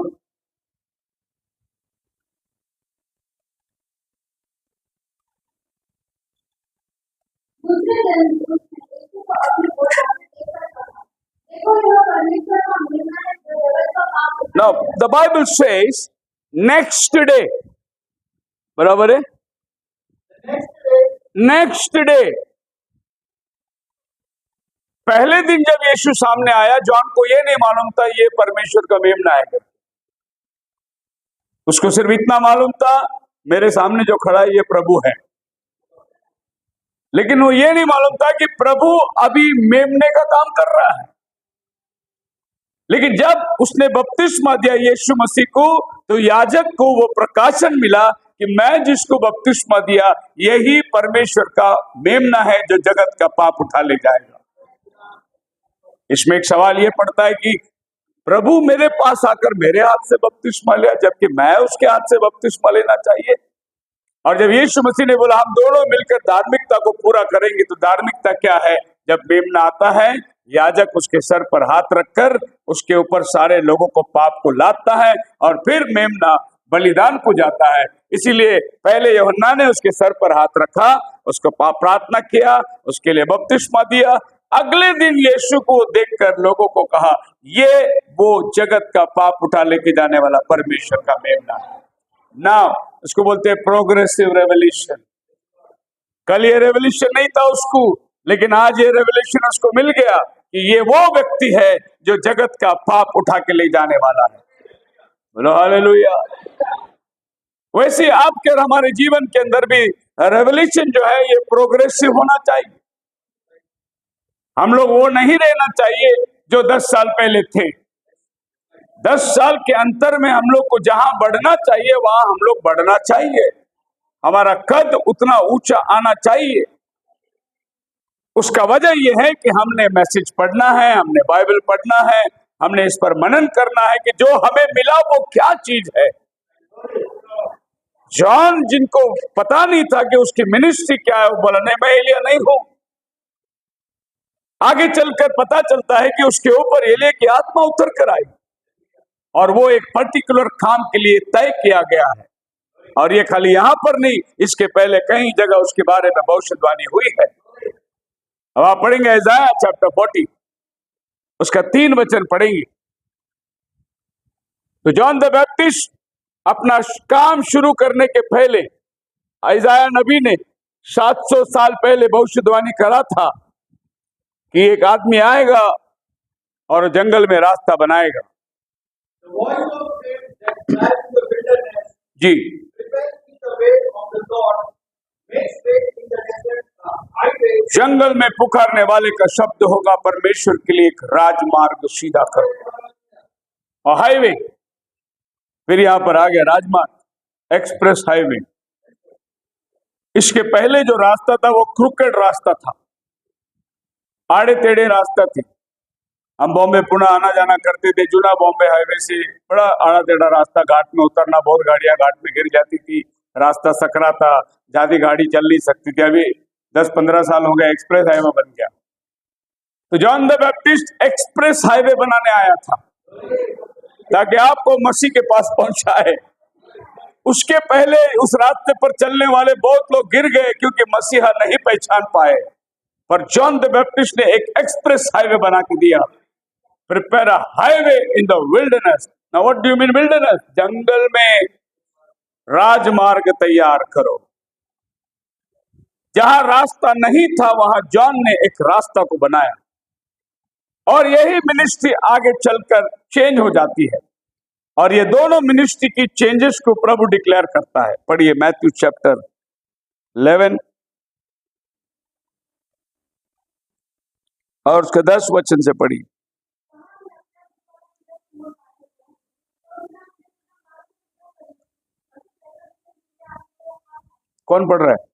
दूसरे दिन उसने यीशु को अपनी गोद में लेकर कहा, देखो यह परमेश्वर का मेमना है जो जगत का पाप उठाता now है। the Bible says next day, बराबर है, नेक्स्ट डे, पहले दिन जब यीशु सामने आया, जॉन को यह नहीं मालूम था ये परमेश्वर का मेमना है करके। उसको सिर्फ इतना मालूम था मेरे सामने जो खड़ा है ये प्रभु है, लेकिन वो ये नहीं मालूम था कि प्रभु अभी मेमने का काम कर रहा है। लेकिन जब उसने बपतिस्मा दिया यीशु मसीह को, तो याजक को वो प्रकाशन मिला कि मैं जिसको बपतिस्मा दिया यही परमेश्वर का मेमना है जो जगत का पाप उठा ले जाएगा। इसमें एक सवाल ये पड़ता है कि प्रभु मेरे पास आकर मेरे हाथ से बपतिस्मा लिया, जबकि मैं उसके हाथ से बपतिस्मा लेना चाहिए। और जब यीशु मसीह ने बोला हम दोनों मिलकर धार्मिकता को पूरा करेंगे, तो धार्मिकता क्या है? जब मेमना आता है, याजक उसके सर पर हाथ रखकर उसके ऊपर सारे लोगों को पाप को लाता है और फिर मेमना बलिदान को जाता है। इसीलिए पहले यूहन्ना ने उसके सर पर हाथ रखा, उसको प्रार्थना किया, उसके लिए बपतिस्मा दिया। अगले दिन यीशु को देखकर लोगों को कहा ये वो जगत का पाप उठा लेके जाने वाला परमेश्वर का मेमना है। नाउ उसको बोलते हैं प्रोग्रेसिव रेवोल्यूशन। कल ये रेवोल्यूशन नहीं था उसको, लेकिन आज ये रेवलेशन उसको मिल गया कि ये वो व्यक्ति है जो जगत का पाप उठा के ले जाने वाला है। बोलो हालेलुया। वैसे ही आपके और हमारे जीवन के अंदर भी रेवलेशन जो है ये प्रोग्रेसिव होना चाहिए। हम लोग वो नहीं रहना चाहिए जो 10 साल पहले थे। 10 साल के अंतर में हम लोग को जहां बढ़ना चाहिए वहां हम लोग बढ़ना चाहिए। हमारा कद उतना ऊंचा आना चाहिए। उसका वजह यह है कि हमने मैसेज पढ़ना है, हमने बाइबल पढ़ना है, हमने इस पर मनन करना है कि जो हमें मिला वो क्या चीज है। जॉन जिनको पता नहीं था कि उसकी मिनिस्ट्री क्या है, वो बोला नहीं मैं एलिया नहीं हूं। आगे चलकर पता चलता है कि उसके ऊपर एलिया की आत्मा उतर कर आई और वो एक पर्टिकुलर काम के लिए तय किया गया है। और ये खाली यहां पर नहीं, इसके पहले कई जगह उसके बारे में भविष्यवाणी हुई है। अब आप पढ़ेंगे इज़ाया चैप्टर 40, उसका 3 वचन पढ़ेंगे। तो जॉन द बैप्टिस्ट अपना काम शुरू करने के पहले इज़ाया नबी ने 700 साल पहले भविष्यवाणी करा था कि एक आदमी आएगा और जंगल में रास्ता बनाएगा। The voice of him that cried in the wilderness, ji, prepare ye the way of the Lord, make straight in the desert a highway. जंगल में पुकारने वाले का शब्द होगा, परमेश्वर के लिए एक राजमार्ग सीधा करो। और हाईवे, फिर यहां पर आ गया राजमार्ग, एक्सप्रेस हाईवे। इसके पहले जो रास्ता था वो क्रुकेड रास्ता था, आड़े टेढ़े रास्ता थी। हम बॉम्बे पुणे आना जाना करते थे, जूना बॉम्बे हाईवे से बड़ा आड़ा टेढ़ा रास्ता, घाट में उतरना, बहुत गाड़ियां घाट में गिर जाती थी, रास्ता सकरा था, ज्यादा गाड़ी चल नहीं सकती थी। अभी 10-15 साल हो गए, एक्सप्रेस हाईवे बन गया। तो John the Baptist express highway बनाने आया था ताकि आपको मसीह के पास पहुंचाए। उसके पहले उस रास्ते पर चलने वाले बहुत लोग गिर गए क्योंकि मसीहा नहीं पहचान पाए, पर जॉन द बैप्टिस्ट ने एक एक्सप्रेस हाईवे बना के दिया। Prepare a highway in the wilderness. Now what do you mean wilderness? जंगल में राजमार्ग तैयार करो। जहां रास्ता नहीं था वहां जॉन ने एक रास्ता को बनाया, और यही मिनिस्ट्री आगे चलकर चेंज हो जाती है। और ये दोनों मिनिस्ट्री की चेंजेस को प्रभु डिक्लेयर करता है। पढ़िए मैथ्यू चैप्टर 11 और उसके 10 वचन से पढ़िए। कौन पढ़ रहा है?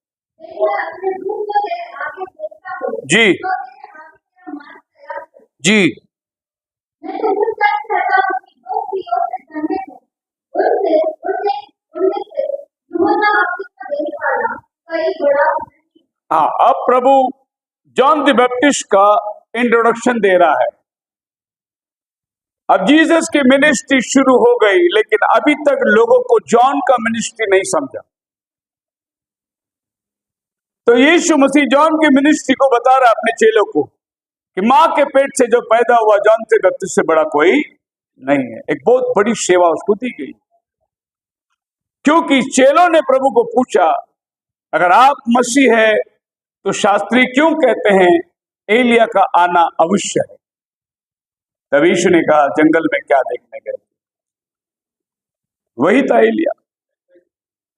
जी जी, हाँ, अब प्रभु जॉन द बैप्टिस्ट का इंट्रोडक्शन दे रहा है। अब जीसस की मिनिस्ट्री शुरू हो गई, लेकिन अभी तक लोगों को जॉन का मिनिस्ट्री नहीं समझा। तो यीशु मसीह जॉन की मिनिस्ट्री को बता रहा है अपने चेलों को कि मां के पेट से जो पैदा हुआ जॉन द बैप्टिस्ट से बड़ा कोई नहीं है। एक बहुत बड़ी सेवा उसको दी गई, क्योंकि चेलों ने प्रभु को पूछा, अगर आप मसीह है तो शास्त्री क्यों कहते हैं एलिया का आना अवश्य है? तब यीशु ने कहा, जंगल में क्या देखने गए? वही था एलिया।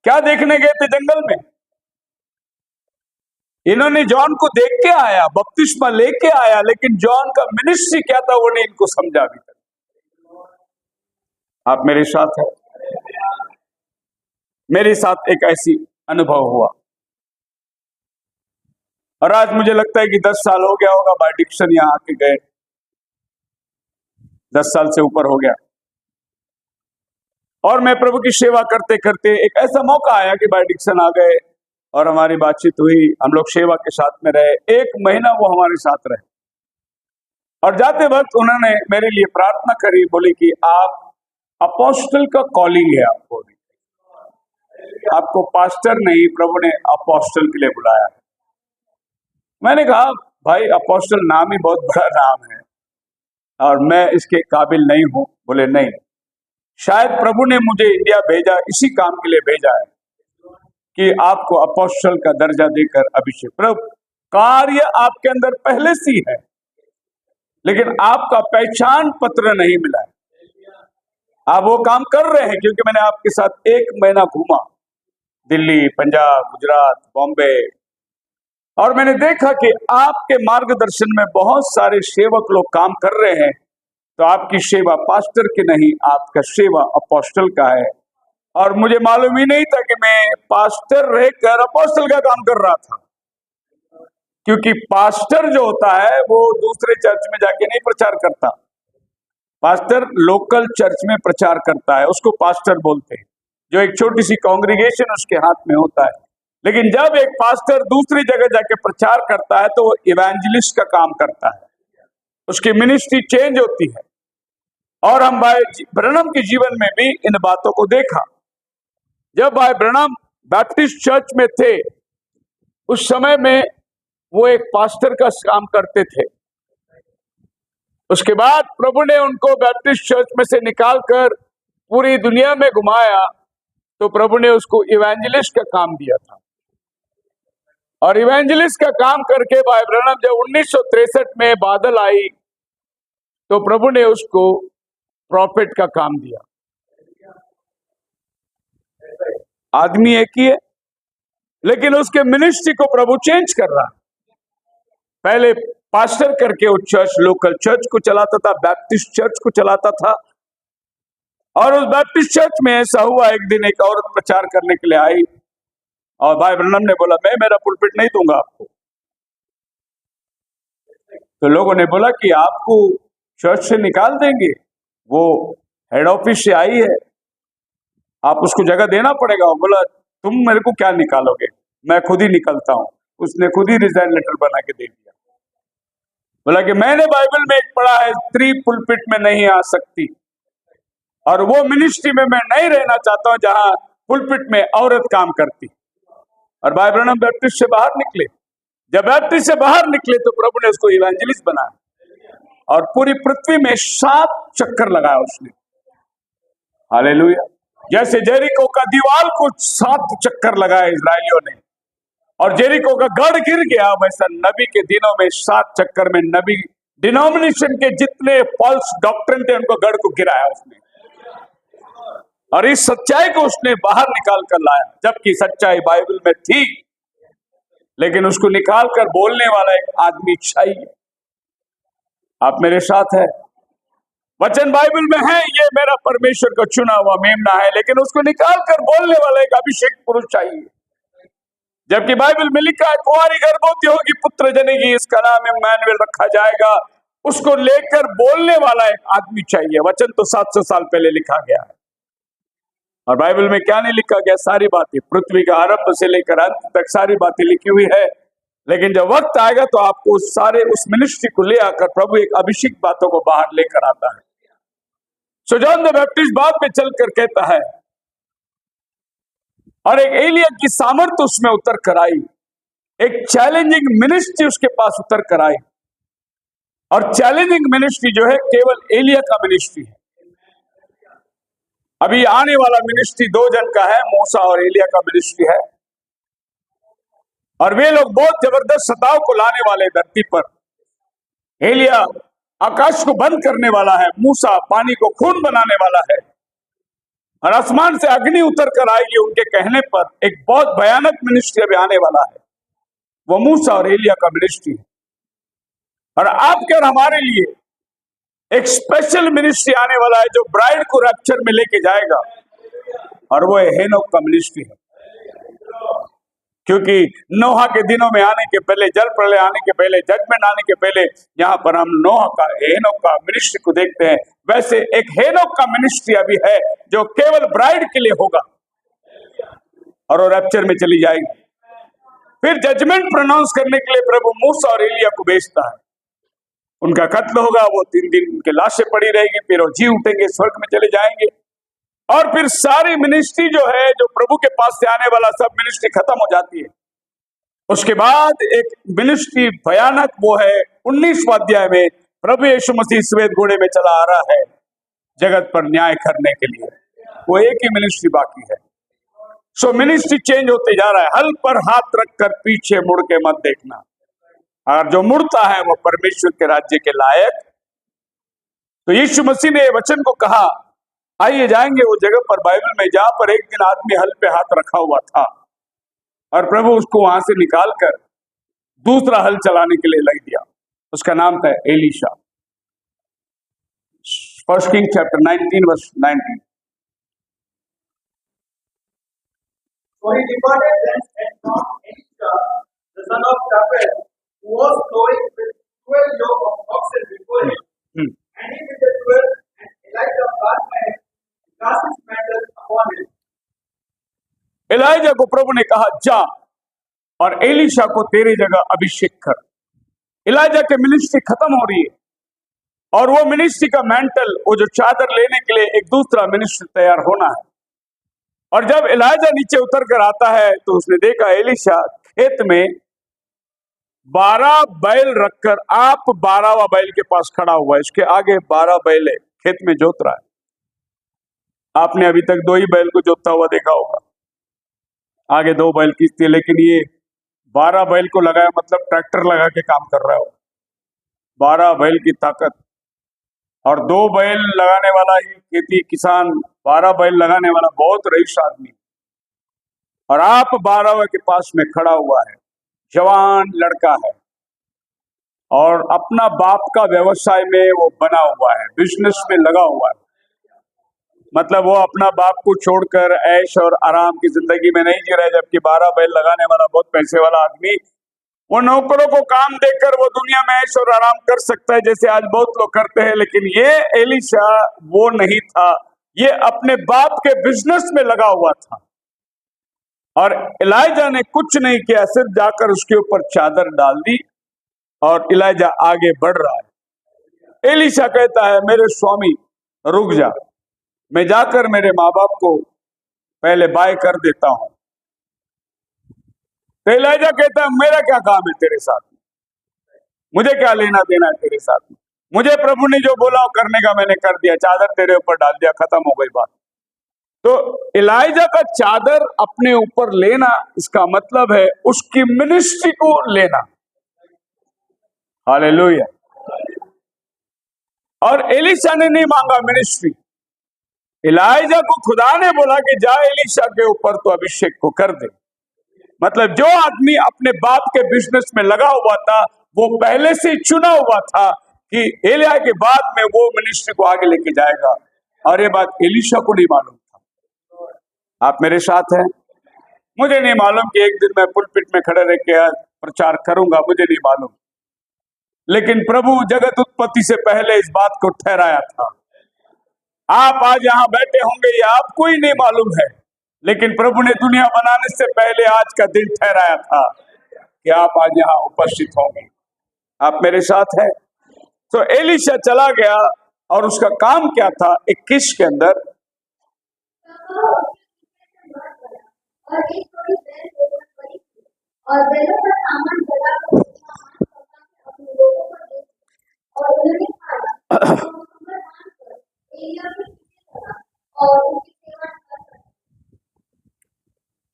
क्या देखने गए थे जंगल में? इन्होंने जॉन को देख के आया, बपतिस्मा लेके आया, लेकिन जॉन का मिनिस्ट्री क्या था वो नहीं इनको समझा अभी तक। आप मेरे साथ हैं? मेरे साथ एक ऐसी अनुभव हुआ, और आज मुझे लगता है कि 10 साल हो गया होगा बाय डिक्शन यहाँ आके गए, 10 साल से ऊपर हो गया। और मैं प्रभु की सेवा करते करते एक ऐसा मौका आया कि बाय डिक्शन आ गए और हमारी बातचीत हुई, हम लोग सेवा के साथ में रहे। 1 महीना वो हमारे साथ रहे, और जाते वक्त उन्होंने मेरे लिए प्रार्थना करी, बोली कि आप अपोस्टल का कॉलिंग है आपको, आपको पास्टर नहीं, प्रभु ने अपोस्टल के लिए बुलाया है। मैंने कहा, भाई अपोस्टल नाम ही बहुत बड़ा नाम है और मैं इसके काबिल नहीं हूं। बोले नहीं, शायद प्रभु ने मुझे इंडिया भेजा, इसी काम के लिए भेजा है कि आपको अपोस्टल का दर्जा देकर अभिषेक। प्रभु कार्य आपके अंदर पहले से ही है, लेकिन आपका पहचान पत्र नहीं मिला है। आप वो काम कर रहे हैं, क्योंकि मैंने आपके साथ 1 महीना घूमा, दिल्ली, पंजाब, गुजरात, बॉम्बे, और मैंने देखा कि आपके मार्गदर्शन में बहुत सारे सेवक लोग काम कर रहे हैं। तो आपकी सेवा पास्टर की नहीं, आपका सेवा अपोस्टल का है। और मुझे मालूम ही नहीं था कि मैं पास्टर रहकर अपोस्टल का काम कर रहा था, क्योंकि पास्टर जो होता है वो दूसरे चर्च में जाके नहीं प्रचार करता। पास्टर लोकल चर्च में प्रचार करता है, उसको पास्टर बोलते हैं, जो एक छोटी सी कांग्रीगेशन उसके हाथ में होता है। लेकिन जब एक पास्टर दूसरी जगह जाके प्रचार करता है तो वो इवेंजलिस्ट का काम करता है, उसकी मिनिस्ट्री चेंज होती है। और हम भाई ब्रनम के जीवन में भी इन बातों को देखा। जब भाई ब्रनम बैप्टिस्ट चर्च में थे, उस समय में वो एक पास्टर का काम करते थे। उसके बाद प्रभु ने उनको बैप्टिस्ट चर्च में से निकालकर पूरी दुनिया में घुमाया, तो प्रभु ने उसको इवेंजलिस्ट का काम दिया था। और इवेंजलिस्ट का काम करके भाई ब्रनम जब 1963 में बादल आई, तो प्रभु ने उसको प्रॉफिट का काम दिया। आदमी एक ही है, लेकिन उसके मिनिस्ट्री को प्रभु चेंज कर रहा है। पहले पास्टर करके वो चर्च, लोकल चर्च को चलाता था, बैप्टिस्ट चर्च को चलाता था। और उस बैप्टिस्ट चर्च में ऐसा हुआ, एक दिन एक औरत प्रचार करने के लिए आई, और भाई ब्रनम ने बोला, मैं मेरा पुलपिट नहीं दूंगा आपको। तो लोगों ने बोला कि आपको चर्च से निकाल देंगे, वो हेड ऑफिस से आई है, आप उसको जगह देना पड़ेगा। वो बोला, तुम मेरे को क्या निकालोगे, मैं खुद ही निकलता हूं। उसने खुद ही रिजाइन लेटर बना के दे दिया। बोला कि मैंने बाइबल में एक पढ़ा है, स्त्री पुलपिट में नहीं आ सकती, और वो मिनिस्ट्री में मैं नहीं रहना चाहता हूं जहां पुलपिट में औरत काम करती। और भाई ब्रनम बैप्टिस्ट से बाहर निकले। जब बैप्टिस्ट से बाहर निकले तो प्रभु ने उसको इवेंजलिस्ट बनाया, और पूरी पृथ्वी में 7 चक्कर लगाया उसने। हालेलुया। जैसे जेरिको का दीवार को 7 चक्कर लगाए इजरायलियों ने, और जेरिको का गढ़ गिर गया, वैसा नबी के दिनों में 7 चक्कर में नबी डिनोमिनेशन के जितने फॉल्स डॉक्ट्रिन थे उनको गढ़ को गिराया उसने, और इस सच्चाई को उसने बाहर निकाल कर लाया। जबकि सच्चाई बाइबल में थी, लेकिन उसको निकाल कर बोलने वाला एक आदमी चाहिए। आप मेरे साथ है? वचन बाइबल में है, ये मेरा परमेश्वर का चुना हुआ मेमना है, लेकिन उसको निकाल कर बोलने वाला एक अभिषेक पुरुष चाहिए। जबकि बाइबल में लिखा है, कुंवारी गर्भवती होगी, पुत्र जनेगी, इसका नाम इम्मानुएल रखा जाएगा। उसको लेकर बोलने वाला एक आदमी चाहिए। वचन तो 700 साल पहले लिखा गया है, और बाइबल में क्या नहीं लिखा गया? सारी बातें, पृथ्वी का आरंभ से लेकर अंत तक सारी बातें लिखी हुई है। लेकिन जब वक्त आएगा तो आपको सारे उस मिनिस्ट्री को ले आकर प्रभु एक अभिषेक बातों को बाहर लेकर आता है। सो जॉन द बैप्टिस्ट बाद में चलकर कहता है, और एक एलिया की सामर्थ्य उसमें उतर कर आई, एक चैलेंजिंग मिनिस्ट्री उसके पास उतर कर आई। और चैलेंजिंग मिनिस्ट्री जो है केवल एलिया का मिनिस्ट्री है। अभी आने वाला मिनिस्ट्री 2 जन का है, मूसा और एलिया का मिनिस्ट्री है, और वे लोग बहुत जबरदस्त सताव को लाने वाले धरती पर। एलिया आकाश को बंद करने वाला है, मूसा पानी को खून बनाने वाला है, और आसमान से अग्नि उतर कर आएगी उनके कहने पर। एक बहुत भयानक मिनिस्ट्री अभी आने वाला है, वो मूसा और एलिया का मिनिस्ट्री है। और आपके और हमारे लिए एक स्पेशल मिनिस्ट्री आने वाला है, जो ब्राइड को रैप्चर में लेके जाएगा, और वो हेनोक का मिनिस्ट्री है। क्योंकि नोहा के दिनों में आने के पहले, जल प्रलय आने के पहले, जजमेंट आने के पहले, यहाँ पर हम नोहा का, हेनोक का मिनिस्ट्री को देखते हैं। वैसे एक हेनोक का मिनिस्ट्री अभी है, जो केवल ब्राइड के लिए होगा, और वो रैप्चर में चली जाएगी। फिर जजमेंट प्रोनाउंस करने के लिए प्रभु मूसा और एलिया को भेजता है। उनका कत्ल होगा, वो 3 दिन उनके लाशें पड़ी रहेगी, फिर वो जी उठेंगे, स्वर्ग में चले जाएंगे। और फिर सारी मिनिस्ट्री जो है, जो प्रभु के पास से आने वाला सब मिनिस्ट्री खत्म हो जाती है। उसके बाद एक मिनिस्ट्री भयानक, वो है 19वां अध्याय में, प्रभु यीशु मसीह श्वेत घोड़े में चला आ रहा है जगत पर न्याय करने के लिए। वो एक ही मिनिस्ट्री बाकी है। सो मिनिस्ट्री चेंज होते जा रहा है। हल पर हाथ रखकर पीछे मुड़ के मत देखना। और जो मुड़ता है वो परमेश्वर के राज्य के लायक। तो यीशु मसीह ने वचन को कहा, आइए जाएंगे वो जगह पर बाइबल में जहां पर एक दिन आदमी हल पे हाथ रखा हुआ था और प्रभु उसको वहां से निकालकर दूसरा हल चलाने के लिए लग दिया। उसका नाम था Elisha. 1 Kings chapter 19 verse 19। So he departed thence and found Elisha, the son of Shaphat, who was plowing with 12 yoke of oxen before him. And he with the 12, and Elijah passed by him, cast his mantle upon him. ELISA को प्रभु ने कहा, जा और Elisha को तेरी जगह अभिषेक कर। ELISA की मिनिस्ट्री खत्म हो रही है और वो मिनिस्ट्री का मैंटल, वो जो चादर लेने के लिए एक दूसरा मिनिस्ट्री तैयार होना है। और जब एलीजा नीचे उतर कर आता है तो उसने देखा एलीशा खेत में 12 बैल रखकर आप 12वां बैल के पास खड़ा हुआ है। इसके आगे 12 बैल है, खेत में जोत रहा है। आपने अभी तक 2 ही बैल को जोतता हुआ देखा होगा, आगे 2 बैल खींचती है, लेकिन ये 12 बैल को लगाया मतलब ट्रैक्टर लगा के काम कर रहा हो। 12 बैल की ताकत और 2 बैल लगाने वाला ही खेती किसान, 12 बैल लगाने वाला बहुत रईस आदमी, और आप 12वें के पास में खड़ा हुआ है। जवान लड़का है और अपना बाप का व्यवसाय में वो बना हुआ है, बिजनेस में लगा हुआ है। मतलब वो अपना बाप को छोड़कर ऐश और आराम की जिंदगी में नहीं जी रहा है। जबकि 12 बैल लगाने वाला बहुत पैसे वाला आदमी, वो नौकरों को काम देकर वो दुनिया में ऐश और आराम कर सकता है जैसे आज बहुत लोग करते हैं। लेकिन ये एलीशा वो नहीं था, ये अपने बाप के बिजनेस में लगा हुआ था। और एलीजा ने कुछ नहीं किया, सिर्फ जाकर उसके ऊपर चादर डाल दी और एलीजा आगे बढ़ रहा है। एलीशा कहता है, मेरे स्वामी रुक जा, मैं जाकर मेरे माँ बाप को पहले बाय कर देता हूं। तो एलीजा कहता है, मेरा क्या काम है तेरे साथ में, मुझे क्या लेना देना है तेरे साथ में। मुझे प्रभु ने जो बोला वो करने का मैंने कर दिया, चादर तेरे ऊपर डाल दिया, खत्म हो गई बात। तो एलीजा का चादर अपने ऊपर लेना, इसका मतलब है उसकी मिनिस्ट्री को लेना। हालेलुया। और एलीशा ने नहीं मांगा मिनिस्ट्री, एलीजा को खुदा ने बोला कि जा एलीशा के ऊपर तो अभिषेक को कर दे। मतलब जो आदमी अपने बाप के बिजनेस में लगा हुआ था, वो पहले से चुना हुआ था कि एलिया के बाद में वो मिनिस्ट्री को आगे लेके जाएगा। और ये बात एलीशा को नहीं मालूम था। आप मेरे साथ हैं? मुझे नहीं मालूम कि एक दिन मैं पुलपिट में खड़े रह के प्रचार करूंगा, मुझे नहीं मालूम। लेकिन प्रभु जगत उत्पत्ति से पहले इस बात को ठहराया था। आप आज यहाँ बैठे होंगे ये आपको ही नहीं मालूम है, लेकिन प्रभु ने दुनिया बनाने से पहले आज का दिन ठहराया था कि आप आज यहाँ उपस्थित होंगे। आप मेरे साथ हैं? तो एलीशा चला गया और उसका काम क्या था? 21 के अंदर और एक थोड़ी बैल ऊपर पड़ी थी और बैलों का सामान भरा कर अपने लोगों को दे दिया। और उन्होंने खाया और उन्होंने मानकर एलिया के पीछे चला और उनकी सेवा कर।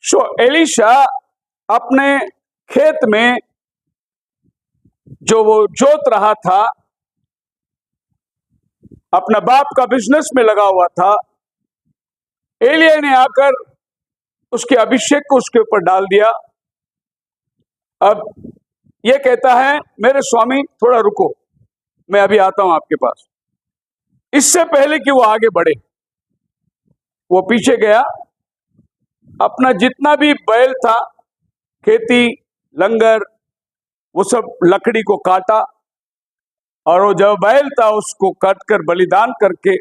सो एलीशा अपने खेत में जो वो जोत रहा था, अपना बाप का बिजनेस में लगा हुआ था। एलिया ने आकर उसके अभिषेक को उसके ऊपर डाल दिया। अब ये कहता है, मेरे स्वामी थोड़ा रुको, मैं अभी आता हूं आपके पास। इससे पहले कि वो आगे बढ़े, वो पीछे गया, अपना जितना भी बैल था, खेती लंगर, वो सब लकड़ी को काटा और वो जो बैल था उसको काट कर बलिदान करके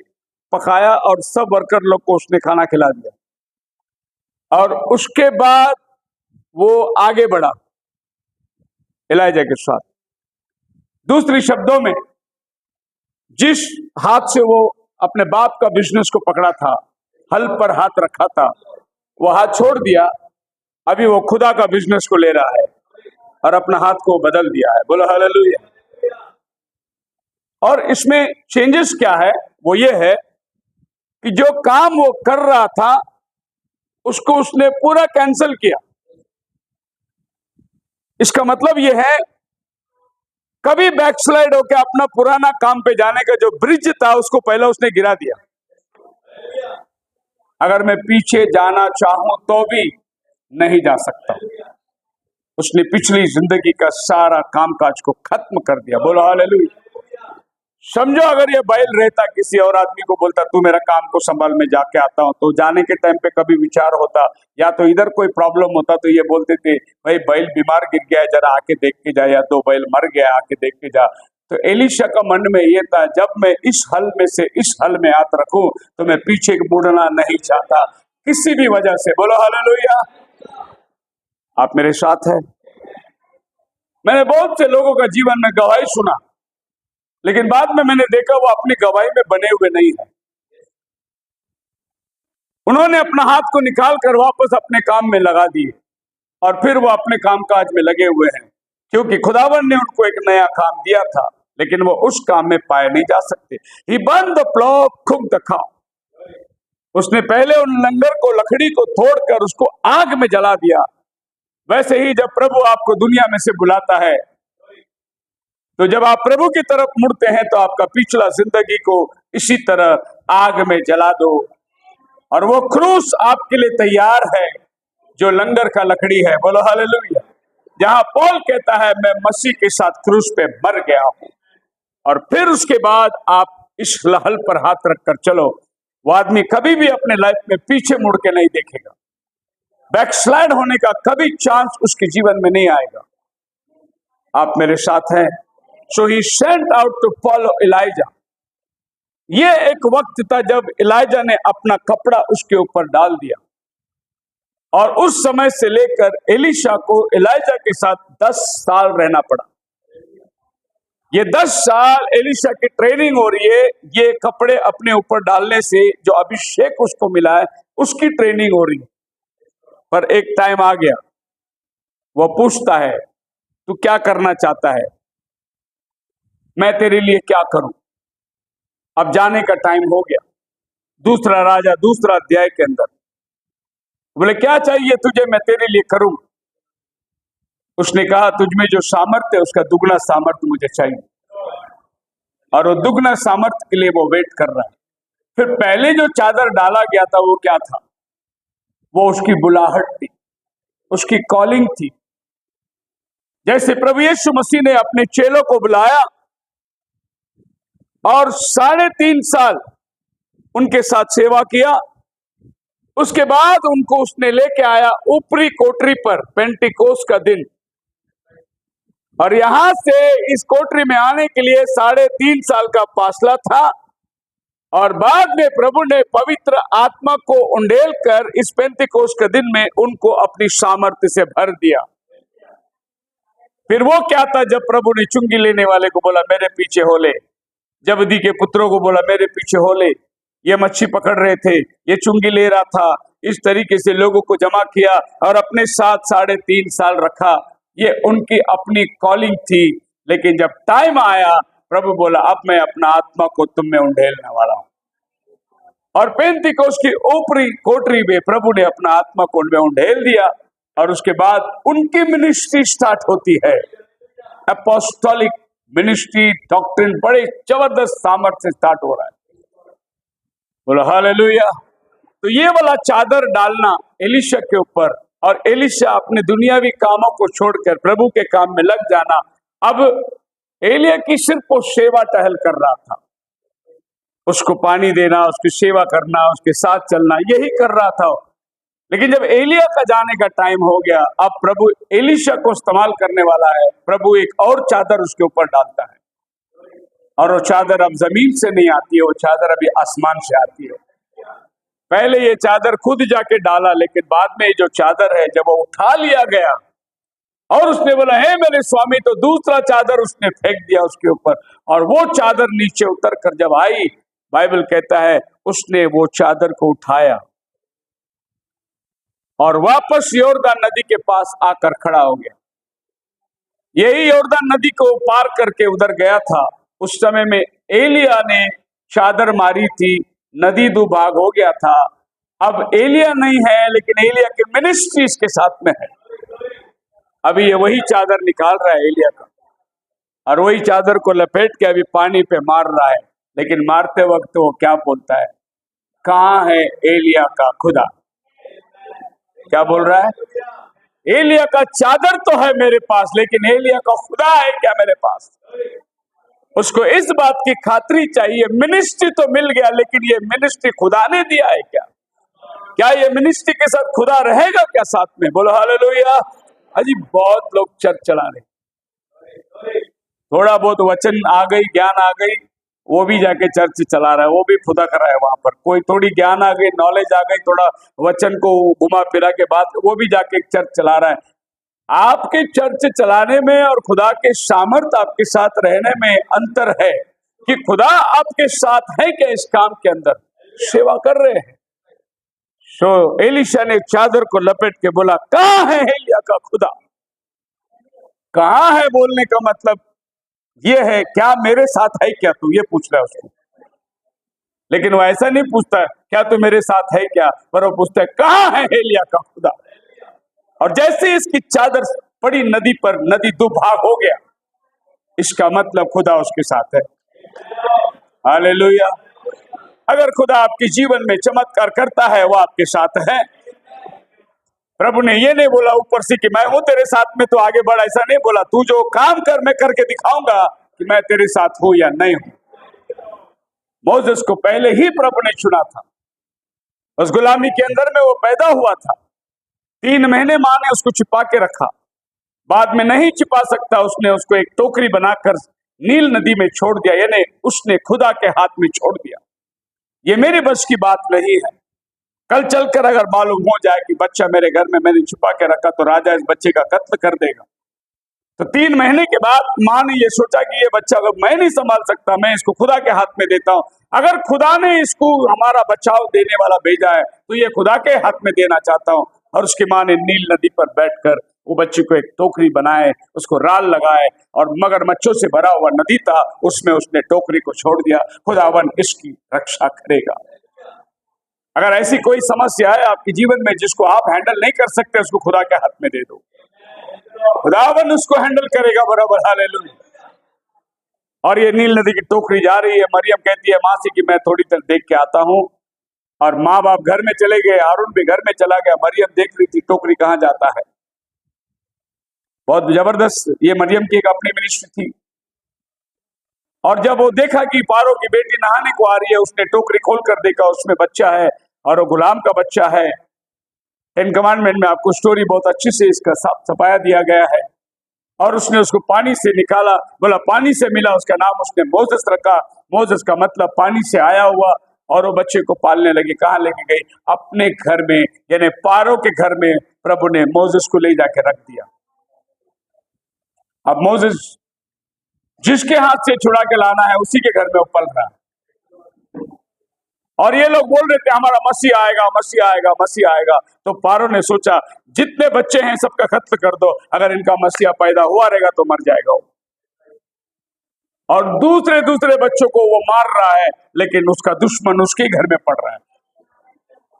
पकाया और सब वर्कर लोग को उसने खाना खिला दिया। और उसके बाद वो आगे बढ़ा एलीजा के साथ। दूसरी शब्दों में, जिस हाथ से वो अपने बाप का बिजनेस को पकड़ा था, हल पर हाथ रखा था, वो हाथ छोड़ दिया। अभी वो खुदा का बिजनेस को ले रहा है और अपना हाथ को बदल दिया है। बोलो हालेलुया। और इसमें चेंजेस क्या है? वो ये है कि जो काम वो कर रहा था उसको उसने पूरा कैंसिल किया। इसका मतलब ये है कभी बैकस्लाइड होकर अपना पुराना काम पे जाने का जो ब्रिज था उसको पहले उसने गिरा दिया। अगर मैं पीछे जाना चाहूं तो भी नहीं जा सकता। उसने पिछली जिंदगी का सारा कामकाज को खत्म कर दिया। बोलो हालेलुया। समझो, अगर ये बैल रहता किसी और आदमी को बोलता तू मेरा काम को संभाल, मैं जाके आता हूं, तो जाने के टाइम पे कभी विचार होता या तो इधर कोई प्रॉब्लम होता तो ये बोलते थे भाई बैल बीमार गिर गया है, जरा आके देख के जा, या 2 बैल मर गया आके देख के जा। तो एलीशा का मन में ये था, जब मैं इस हल में से इस हल में हाथ रखूं तो मैं पीछे मुड़ना नहीं चाहता किसी भी वजह से। बोलो हालेलुया। आप मेरे साथ हैं? मैंने बहुत से लोगों का जीवन में गवाही सुना, लेकिन बाद में मैंने देखा वो अपनी गवाही में बने हुए नहीं है। उन्होंने अपना हाथ को निकाल कर वापस अपने काम में लगा दिए और फिर वो अपने कामकाज में लगे हुए हैं, क्योंकि खुदावन ने उनको एक नया काम दिया था, लेकिन वो उस काम में पाए नहीं जा सकते। He burned the plow, cooked the cow. उसने पहले उन लंगर को, लकड़ी को तोड़कर उसको आग में जला दिया। वैसे ही जब प्रभु आपको दुनिया में से बुलाता है, तो जब आप प्रभु की तरफ मुड़ते हैं तो आपका पिछला जिंदगी को इसी तरह आग में जला दो, और वो क्रूस आपके लिए तैयार है जो लंगर का लकड़ी है। बोलो हालेलुया। जहां पौल कहता है मैं मसीह के साथ क्रूस पे मर गया हूं, और फिर उसके बाद आप इस हल पर हाथ रखकर चलो, वो आदमी कभी भी अपने लाइफ में पीछे मुड़ के नहीं देखेगा। बैकस्लाइड होने का कभी चांस उसके जीवन में नहीं आएगा। आप मेरे साथ हैं? So he sent out to follow Elijah. ये एक वक्त था जब इलाइजा ने अपना कपड़ा उसके ऊपर डाल दिया, और उस समय से लेकर एलीशा को इलाइजा के साथ 10 साल रहना पड़ा। ये 10 साल एलीशा की ट्रेनिंग हो रही है। ये कपड़े अपने ऊपर डालने से जो अभिषेक उसको मिला है उसकी ट्रेनिंग हो रही है। पर एक टाइम आ गया, वो पूछता है तू क्या करना चाहता है, मैं तेरे लिए क्या करूं। अब जाने का टाइम हो गया। 2 राजा 2 अध्याय के अंदर बोले क्या चाहिए तुझे, मैं तेरे लिए करूं। उसने कहा तुझमें जो सामर्थ्य है उसका दुगना सामर्थ्य मुझे चाहिए, और वो दुगना सामर्थ्य के लिए वो वेट कर रहा है। फिर पहले जो चादर डाला गया था वो क्या था? वो उसकी बुलाहट थी, उसकी कॉलिंग थी। जैसे प्रभु यीशु मसीह ने अपने चेलों को बुलाया और 3.5 साल उनके साथ सेवा किया, उसके बाद उनको उसने लेके आया ऊपरी कोठरी पर पेंटिकोस का दिन, और यहां से इस कोठरी में आने के लिए 3.5 साल का फासला था। और बाद में प्रभु ने पवित्र आत्मा को उंडेल कर इस पेंटिकोस के दिन में उनको अपनी सामर्थ्य से भर दिया। फिर वो क्या था? जब प्रभु ने चुंगी लेने वाले को बोला मेरे पीछे हो ले, जबदी के पुत्रों को बोला मेरे पीछे हो ले, ये मच्छी पकड़ रहे थे, ये चुंगी ले रहा था, इस तरीके से लोगों को जमा किया और अपने साथ 3.5 साल रखा। ये उनकी अपनी कॉलिंग थी। लेकिन जब टाइम आया, प्रभु बोला अब मैं अपना आत्मा को तुम में उंडेलने वाला हूं, और पेंतिकोस की ऊपरी कोठरी में प्रभु ने अपना आत्मा को उनमें उंडेल दिया, और उसके बाद उनकी मिनिस्ट्री स्टार्ट होती है, अपोस्टोलिक मिनिस्ट्री, डॉक्ट्रिन बड़े जबरदस्त सामर्थ्य से स्टार्ट हो रहा है। बोलो हालेलुया। तो ये वाला चादर डालना एलीशा के ऊपर, और एलीशा अपने दुनियावी कामों को छोड़कर प्रभु के काम में लग जाना। अब एलिया की सिर्फ वो सेवा टहल कर रहा था, उसको पानी देना, उसकी सेवा करना, उसके साथ चलना, यही कर रहा था। लेकिन जब एलिया का जाने का टाइम हो गया, अब प्रभु एलीशा को इस्तेमाल करने वाला है। प्रभु एक और चादर उसके ऊपर डालता है, और वो चादर अब जमीन से नहीं आती है, वो चादर अभी आसमान से आती है। पहले ये चादर खुद जाके डाला, लेकिन बाद में जो चादर है जब वो उठा लिया गया और उसने बोला हे मेरे स्वामी, तो दूसरा चादर उसने फेंक दिया उसके ऊपर, और वो चादर नीचे उतर कर जब आई, बाइबल कहता है उसने वो चादर को उठाया और वापस यॉर्दन नदी के पास आकर खड़ा हो गया। यही यॉर्दन नदी को पार करके उधर गया था। उस समय में एलिया ने चादर मारी थी, नदी 2 भाग हो गया था। अब एलिया नहीं है, लेकिन एलिया की मिनिस्ट्री इसके साथ में है। अभी ये वही चादर निकाल रहा है एलिया का। और वही चादर को लपेट के अभी पानी पे मार रहा है, लेकिन मारते वक्त वो क्या बोलता है? कहाँ है एलिया का खुदा? क्या बोल रहा है? एलिया का चादर तो है मेरे पास, लेकिन एलिया का खुदा है क्या मेरे पास? उसको इस बात की खातरी चाहिए, मिनिस्ट्री तो मिल गया, लेकिन ये मिनिस्ट्री खुदा ने दिया है क्या? क्या ये मिनिस्ट्री के साथ खुदा रहेगा क्या साथ में? बोलो हालेलुया। अजी बहुत लोग चर्च चला रहे, थोड़ा बहुत वचन आ गई, ज्ञान आ गई, वो भी जाके चर्च चला रहा है, वो भी फुदक रहा है वहां पर। कोई थोड़ी ज्ञान आ गई, नॉलेज आ गई, थोड़ा वचन को घुमा फिरा के बाद वो भी जाके चर्च चला रहा है। आपके चर्च चलाने में और खुदा के सामर्थ आपके साथ रहने में अंतर है कि खुदा आपके साथ है क्या इस काम के अंदर, सेवा कर रहे हैं। सो एलीशा ने चादर को लपेट के बोला, कहाँ है एलिया का खुदा? कहाँ है बोलने का मतलब ये है, क्या मेरे साथ है क्या तू? ये पूछ रहा है उसको। लेकिन वो ऐसा नहीं पूछता है क्या तू मेरे साथ है क्या, पर वो पूछता है कहाँ है एलिया का खुदा? और जैसे इसकी चादर पड़ी नदी पर, नदी दो भाग हो गया, इसका मतलब खुदा उसके साथ है। हालेलुया। अगर खुदा आपके जीवन में चमत्कार करता है, वो आपके साथ है। प्रभु ने ये नहीं बोला ऊपर से कि मैं हूं तेरे साथ में तो आगे बढ़, ऐसा नहीं बोला। तू जो काम कर मैं करके दिखाऊंगा कि मैं तेरे साथ हूं या नहीं हूं। मोसेस को पहले ही प्रभु ने चुना था, उस गुलामी के अंदर में वो पैदा हुआ था। 3 महीने मां ने उसको छिपा के रखा, बाद में नहीं छिपा सकता, उसने उसको एक टोकरी बनाकर नील नदी में छोड़ दिया, यानी उसने खुदा के हाथ में छोड़ दिया। ये मेरे बस की बात नहीं है। कल चलकर अगर मालूम हो जाए कि बच्चा मेरे घर में मैंने छुपा के रखा, तो राजा इस बच्चे का कत्ल कर देगा। तो 3 महीने के बाद मां ने ये सोचा कि ये बच्चा अगर मैं नहीं संभाल सकता, मैं इसको खुदा के हाथ में देता हूं। अगर खुदा ने इसको हमारा बचाव देने वाला भेजा है, तो ये खुदा के हाथ में देना चाहता हूं। और उसकी मां ने नील नदी पर बैठकर वो बच्चे को एक टोकरी बनाए, उसको राल लगाए, और मगरमच्छों से भरा हुआ नदी था, उसमें उसने टोकरी को छोड़ दिया। खुदावन इसकी रक्षा करेगा। अगर ऐसी कोई समस्या है आपके जीवन में जिसको आप हैंडल नहीं कर सकते, उसको खुदा के हाथ में दे दो, खुदावन उसको हैंडल करेगा बराबर। हालेलुया। और ये नील नदी की टोकरी जा रही है। मरियम कहती है माँ से कि मैं थोड़ी देर देख के आता हूँ, और माँ बाप घर में चले गए, हारून भी घर में चला गया। मरियम देख रही थी टोकरी कहाँ जाता है। बहुत जबरदस्त ये मरियम की एक अपनी मिनिस्ट्री थी। और जब वो देखा कि पारो की बेटी नहाने को आ रही है, उसने टोकरी खोल कर देखा, उसमें बच्चा है, और वो गुलाम का बच्चा है। 10 कमांडमेंट में आपको स्टोरी बहुत अच्छी से इसका छपाया दिया गया है। और उसने उसको पानी से निकाला, बोला पानी से मिला, उसका नाम उसने मोसेस रखा। मोसेस का मतलब पानी से आया हुआ। और वो बच्चे को पालने लगी। कहाँ लेके गई? अपने घर में, यानी पारो के घर में प्रभु ने मोसेस को ले जाके रख दिया। अब मोसेस जिसके हाथ से छुड़ा के लाना है, उसी के घर में वो पल रहा है। और ये लोग बोल रहे थे हमारा मसीह आएगा, मसीह आएगा, मसीह आएगा। तो पारो ने सोचा जितने बच्चे हैं सबका कत्ल कर दो, अगर इनका मसीहा पैदा हुआ रहेगा तो मर जाएगा वो। और दूसरे बच्चों को वो मार रहा है, लेकिन उसका दुश्मन उसके घर में पड़ रहा है,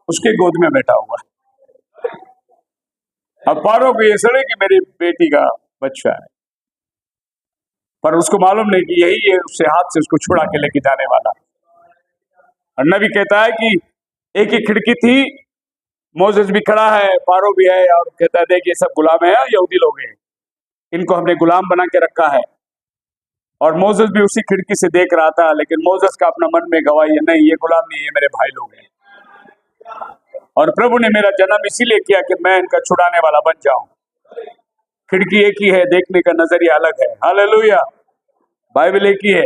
उसके गोद में बैठा हुआ है। अब पारो को ये सड़े कि मेरी बेटी का बच्चा है, पर उसको मालूम नहीं कि यही है उससे हाथ से उसको छुड़ा के लेके जाने वाला। और नबी कहता है कि एक ही खिड़की थी, मोसेस भी खड़ा है, पारो भी है, और कहता है देख ये सब गुलाम है, यहूदी लोग हैं, इनको हमने गुलाम बना के रखा है। और मोसेस भी उसी खिड़की से देख रहा था, लेकिन मोसेस का अपना मन में गवाही है, नहीं ये गुलाम नहीं, ये मेरे भाई लोग हैं। और प्रभु ने मेरा जन्म इसीलिए किया कि मैं इनका छुड़ाने वाला बन जाऊं। खिड़की एक ही है, देखने का नजरिया अलग है। हालेलुया। बाइबल एक ही है,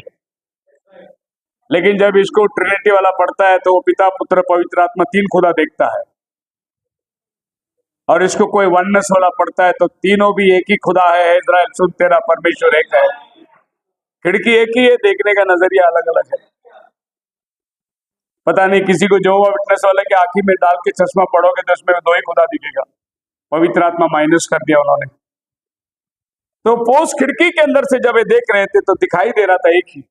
लेकिन जब इसको ट्रिनिटी वाला पढ़ता है तो वो पिता पुत्र पवित्र आत्मा 3 खुदा देखता है। और इसको कोई वननेस वाला पढ़ता है तो तीनों भी एक ही खुदा है। इज़राइल सुन, तेरा परमेश्वर एक है। खिड़की एक ही है, देखने का नजरिया अलग अलग है। पता नहीं किसी को यहोवा विटनेस वाले के आंखी में डाल के चश्मा पढ़ोगे तो उसमें 2 ही खुदा दिखेगा, पवित्र आत्मा माइनस कर दिया उन्होंने। तो पोस खिड़की के अंदर से जब ये देख रहे थे तो दिखाई दे रहा था एक ही।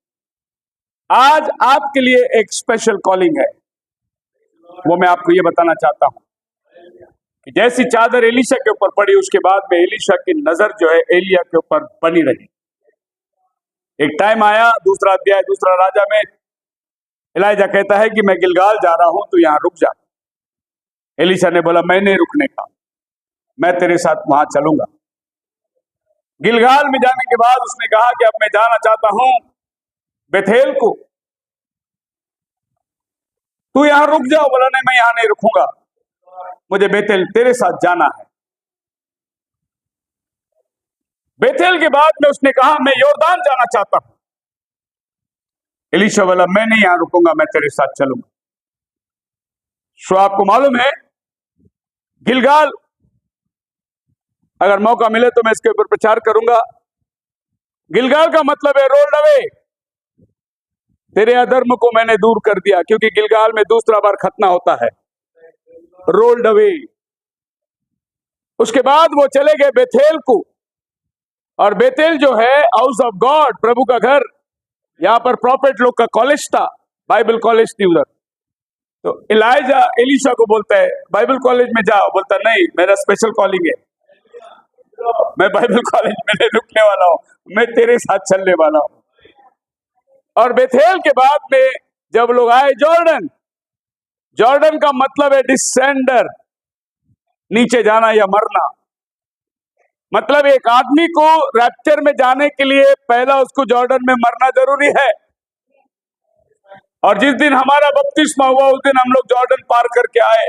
आज आपके लिए एक स्पेशल कॉलिंग है, वो मैं आपको ये बताना चाहता हूं कि जैसी चादर एलीशा के ऊपर पड़ी, उसके बाद में एलीशा की नजर जो है एलिया के ऊपर बनी रही। एक टाइम आया, दूसरा अध्याय दूसरा राजा में एलिजा कहता है कि मैं गिलगाल जा रहा हूं, तो यहां रुक जा। एलीशा ने बोला मैं नहीं रुकने का, मैं तेरे साथ वहां चलूंगा। गिलगाल में जाने के बाद उसने कहा कि अब मैं जाना चाहता हूं बेथेल को, तू यहां रुक जाओ। बोला नहीं, मैं यहां नहीं रुकूंगा, मुझे बेथेल तेरे साथ जाना है। बेथेल के बाद में उसने कहा मैं यॉर्दान जाना चाहता हूं। एलीशा बोला मैं नहीं यहां रुकूंगा, मैं तेरे साथ चलूंगा। सो आपको मालूम है गिलगाल, अगर मौका मिले तो मैं इसके ऊपर प्रचार करूंगा। गिलगाल का मतलब है रोल्ड अवे, तेरे अधर्म को मैंने दूर कर दिया, क्योंकि गिलगाल में दूसरा बार खतना होता है, रोल्ड अवे। उसके बाद वो चले गए बेथेल को, और बेथेल जो है हाउस ऑफ गॉड, प्रभु का घर, यहां पर प्रॉफिट लोग का कॉलेज था, बाइबल कॉलेज थी उधर। तो एलिजा एलीशा को बोलता है बाइबल कॉलेज में जाओ, बोलता नहीं मेरा स्पेशल कॉलिंग है, मैं बाइबल कॉलेज में नहीं रुकने वाला हूं, मैं तेरे साथ चलने वाला हूं। और बेथेल के बाद में जब लोग आए जॉर्डन, जॉर्डन का मतलब है डिसेंडर, नीचे जाना या मरना। मतलब एक आदमी को रैप्चर में जाने के लिए पहला उसको जॉर्डन में मरना जरूरी है। और जिस दिन हमारा बपतिस्मा हुआ उस दिन हम लोग जॉर्डन पार करके आए।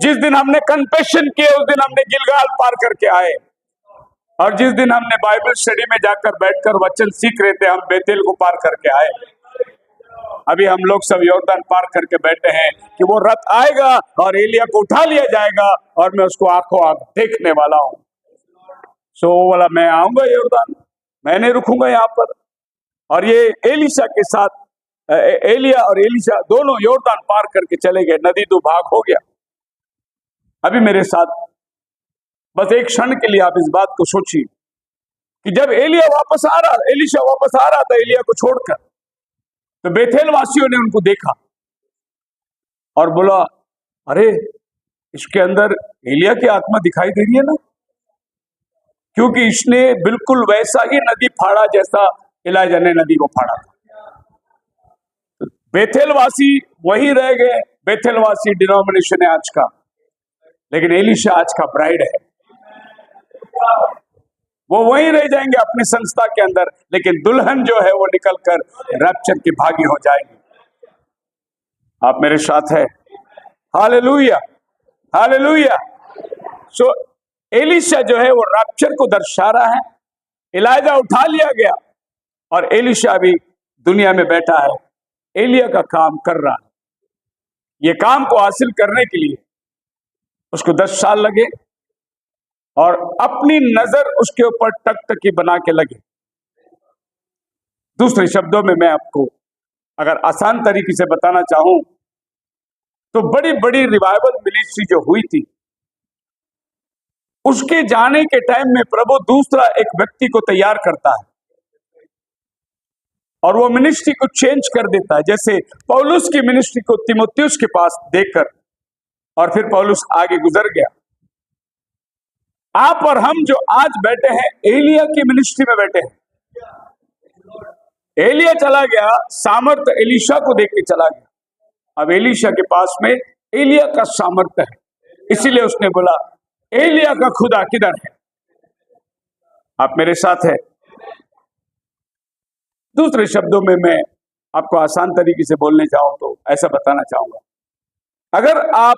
जिस दिन हमने कन्फेशन किए उस दिन हमने गिलगाल पार करके आए। और जिस दिन हमने बाइबल स्टडी में जाकर बैठकर वचन सीख रहे थे, हम बेतेल को पार करके आए। अभी हम लोग सब यॉर्दन पार करके बैठे हैं कि वो रथ आएगा और एलिया को उठा लिया जाएगा और मैं उसको आंखों आंख देखने वाला हूं। सो वाला मैं आऊंगा यॉर्दन, मैं नहीं रुकूंगा यहां पर। और ये एलीशा के साथ एलिया और एलीशा दोनों यॉर्दन पार करके चले गए, नदी दो भाग हो गया। अभी मेरे साथ बस एक क्षण के लिए आप इस बात को सोचिए कि जब एलिया वापस आ रहा, एलीशा वापस आ रहा था एलिया को छोड़कर, तो बेथेल वासियों ने उनको देखा और बोला अरे इसके अंदर एलिया की आत्मा दिखाई दे रही है ना, क्योंकि इसने बिल्कुल वैसा ही नदी फाड़ा जैसा एलिजा ने नदी को फाड़ा था। तो बेथेल वासी वही रह गए, बेथेल वासी डिनोमिनेशन है आज का, लेकिन एलीशा आज का ब्राइड है। वो वहीं रह जाएंगे अपनी संस्था के अंदर, लेकिन दुल्हन जो है वो निकलकर रैप्चर की भागी हो जाएगी। आप मेरे साथ है? Hallelujah, hallelujah. सो एलीशा जो है वो रैप्चर को दर्शा रहा है। एलिजा उठा लिया गया और एलीशा भी दुनिया में बैठा है, एलिया का काम कर रहा है। ये काम को हासिल करने के लिए उसको 10 साल लगे और अपनी नजर उसके ऊपर टकटकी बना के लगे। दूसरे शब्दों में मैं आपको अगर आसान तरीके से बताना चाहूं तो बड़ी बड़ी रिवाइवल मिनिस्ट्री जो हुई थी, उसके जाने के टाइम में प्रभु दूसरा एक व्यक्ति को तैयार करता है और वो मिनिस्ट्री को चेंज कर देता है। जैसे पौलुस की मिनिस्ट्री को तीमुथियुस के पास देकर और फिर पौलुस आगे गुजर गया। आप और हम जो आज बैठे हैं एलिया की मिनिस्ट्री में बैठे हैं। एलिया चला गया, सामर्थ एलीशा को देख के चला गया। अब एलीशा के पास में एलिया का सामर्थ है, इसीलिए उसने बोला एलिया का खुदा किधर है? आप मेरे साथ है? दूसरे शब्दों में मैं आपको आसान तरीके से बोलने जाऊं तो ऐसा बताना चाहूंगा, अगर आप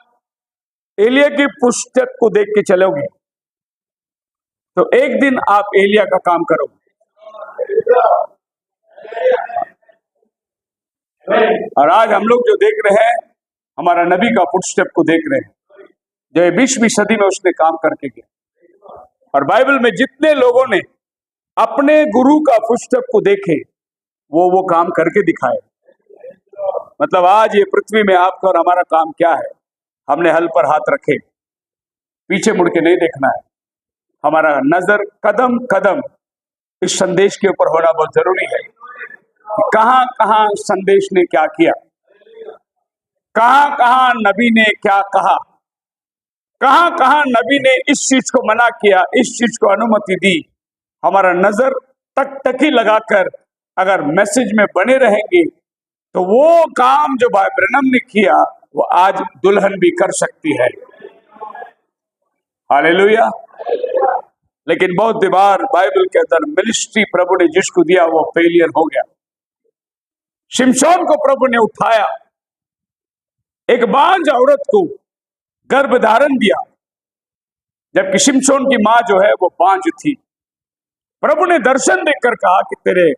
एलिया की पुस्तक को देख के चलोगे तो एक दिन आप एलिया का काम करोगे। और आज हम लोग जो देख रहे हैं हमारा नबी का फुटस्टेप को देख रहे हैं, जो 20वीं सदी में उसने काम करके किया। और बाइबल में जितने लोगों ने अपने गुरु का फुटस्टेप को देखे वो काम करके दिखाए। मतलब आज ये पृथ्वी में आपका और हमारा काम क्या है? हमने हल पर हाथ रखे, पीछे मुड़ के नहीं देखना है। हमारा नजर कदम कदम इस संदेश के ऊपर होना बहुत जरूरी है। कहां कहां संदेश ने क्या किया, कहां कहां नबी ने क्या कहा, कहां कहां नबी ने इस चीज को मना किया, इस चीज को अनुमति दी। हमारा नजर टकटकी लगाकर अगर मैसेज में बने रहेंगे तो वो काम जो भाई ब्रैनम ने किया वो आज दुल्हन भी कर सकती है। हालेलुया। लेकिन बहुत बार बाइबल के अंदर मिनिस्ट्री प्रभु ने जिसको दिया वो फेलियर हो गया। शिमशोन को प्रभु ने उठाया, एक बांझ औरत को गर्भ धारण दिया, जबकि शिमशोन की मां जो है वो बांझ थी। प्रभु ने दर्शन देकर कहा कि तेरे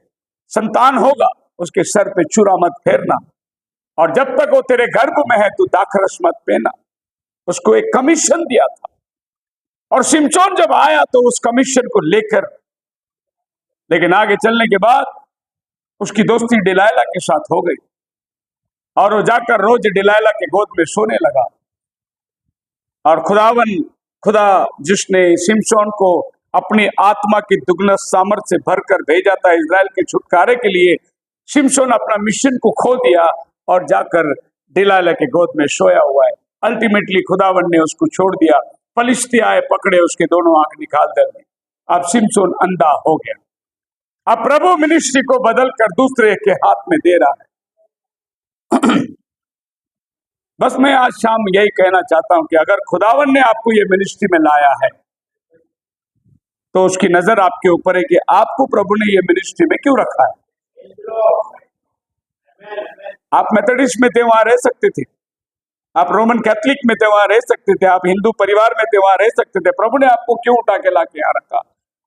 संतान होगा, उसके सर पे चूरा मत फेरना, और जब तक वो तेरे गर्भ में है तू दाखरस मत पीना। उसको एक कमीशन दिया था, और शिमशोन जब आया तो उस कमीशन को लेकर, लेकिन आगे चलने के बाद उसकी दोस्ती डिलाइला के साथ हो गई, और वो जाकर रोज डिलाइला के गोद में सोने लगा। और खुदा जिसने शिमशोन को अपनी आत्मा की दुगना सामर्थ्य से भरकर भेजा था इजराइल के छुटकारे के लिए, शिमशोन अपना मिशन को खो दिया और जाकर डिलाइला के गोद में सोया हुआ है। अल्टीमेटली खुदावन ने उसको छोड़ दिया। फलिश्ती आए, पकड़े, उसके दोनों आंख निकाल दे। अब शिमशोन अंधा हो गया। अब प्रभु मिनिस्ट्री को बदलकर दूसरे के हाथ में दे रहा है। बस मैं आज शाम यही कहना चाहता हूं कि अगर खुदावन ने आपको ये मिनिस्ट्री में लाया है तो उसकी नजर आपके ऊपर है कि आपको प्रभु ने ये मिनिस्ट्री में क्यों रखा है। आप मेथोडिस्ट में थे, वहां रह सकते थे, आप रोमन कैथलिक में थे, वहां रह सकते थे, आप हिंदू परिवार में थे, वहां रह सकते थे। प्रभु ने आपको क्यों उठा के ला के यहाँ रखा?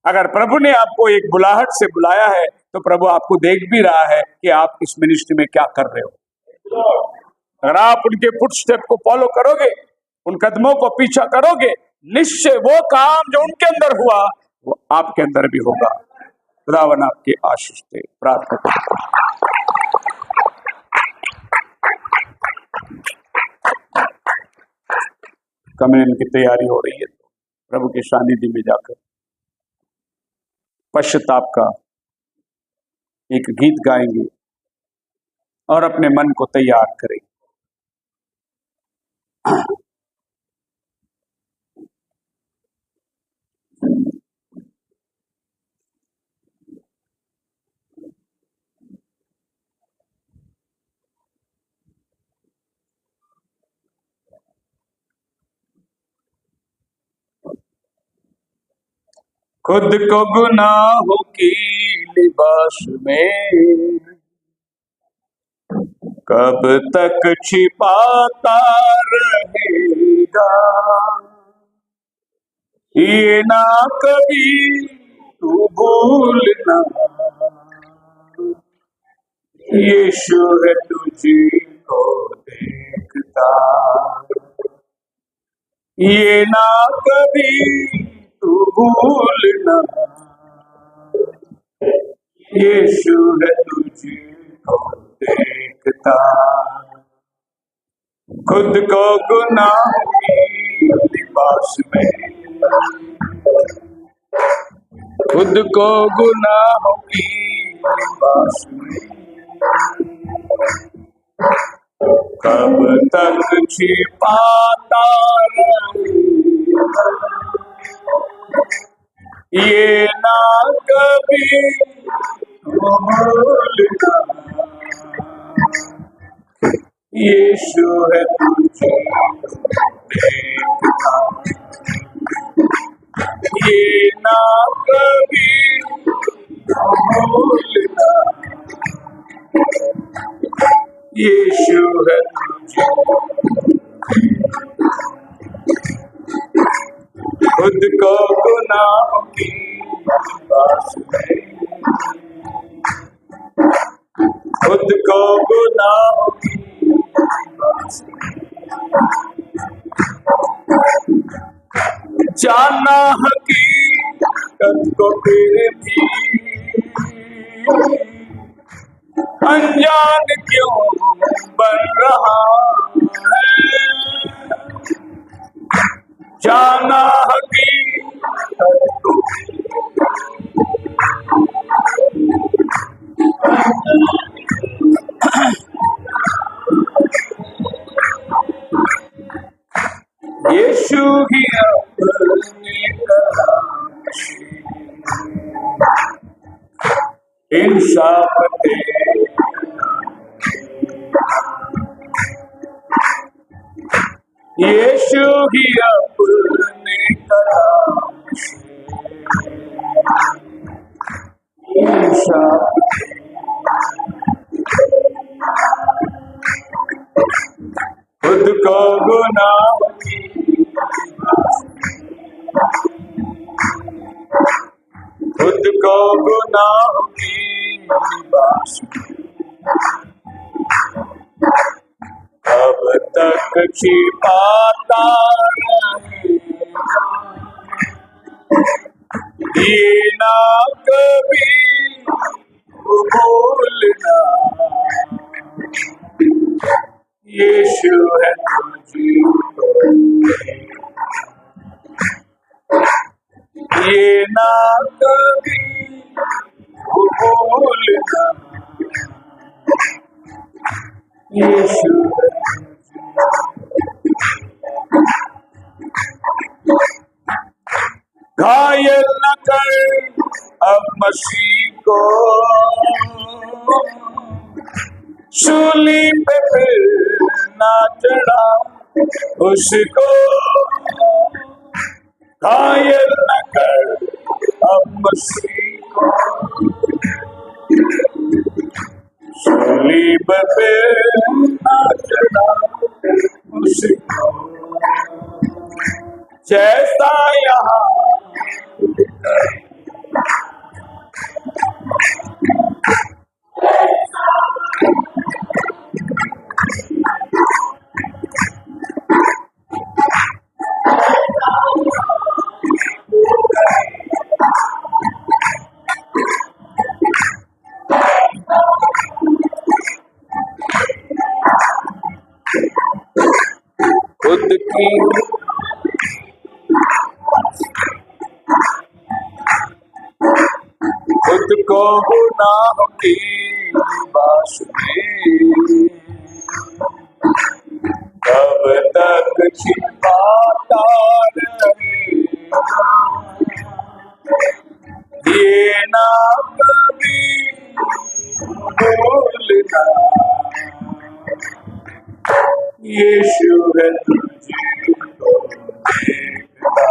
अगर प्रभु ने आपको एक बुलाहट से बुलाया है तो प्रभु आपको देख भी रहा है कि आप इस मिनिस्ट्री में क्या कर रहे हो। अगर आप उनके फुटस्टेप को फॉलो करोगे, उन कदमों को पीछा करोगे, निश्चय वो काम जो उनके अंदर हुआ वो आपके अंदर भी होगा। खुदावन आपकी आशीष दे। प्रार्थना करें। कम्युनियन की तैयारी हो रही है, तो प्रभु के सानिध्य में जाकर पश्चाताप का एक गीत गाएंगे और अपने मन को तैयार करेंगे। खुद को गुनाहों की लिबास में कब तक छिपाता रहेगा, ये ना कभी तू भूलना, यीशु है तुझको देखता, ये ना कभी तू भूलना, यीशु है तुझको देखता। खुद को गुनाह की लिबास में, खुद को गुनाहों की लिबास में कब तक छिपाता रहेगा, ये ना कभी भूलना, यीशु है तुझे देखता, ये ना कभी भूलना, यीशु है तुझे। खुद को गुनाहों की लिबास में, खुद को गुनाहों की लिबास में जाना हकीकत को फिर भी अनजान क्यों बन रहा है, जाना हकीकत को यीशु ही अपने शाप तेरा यीशु ही अपने कलाम से शाप खुद को गुनाह की खुद को गुनाह की लिबास अब तक छिपाता रहेगा, ये ना कभी भूलना यीशु है तुझको, ये ना कभी भूलना यीशु है। घायल न कर अब मसीह को, सूली पे फिर ना चढ़ा उसको, घायल न कर अब मसीह को, सूली पे फिर ना चढ़ा उसको, जैसा यहाँ खुद की खुद को गुनाह की लिबास में कब तक छिपाता रहेगा, ये ना कभी भूलना यीशु है तुझको देखता,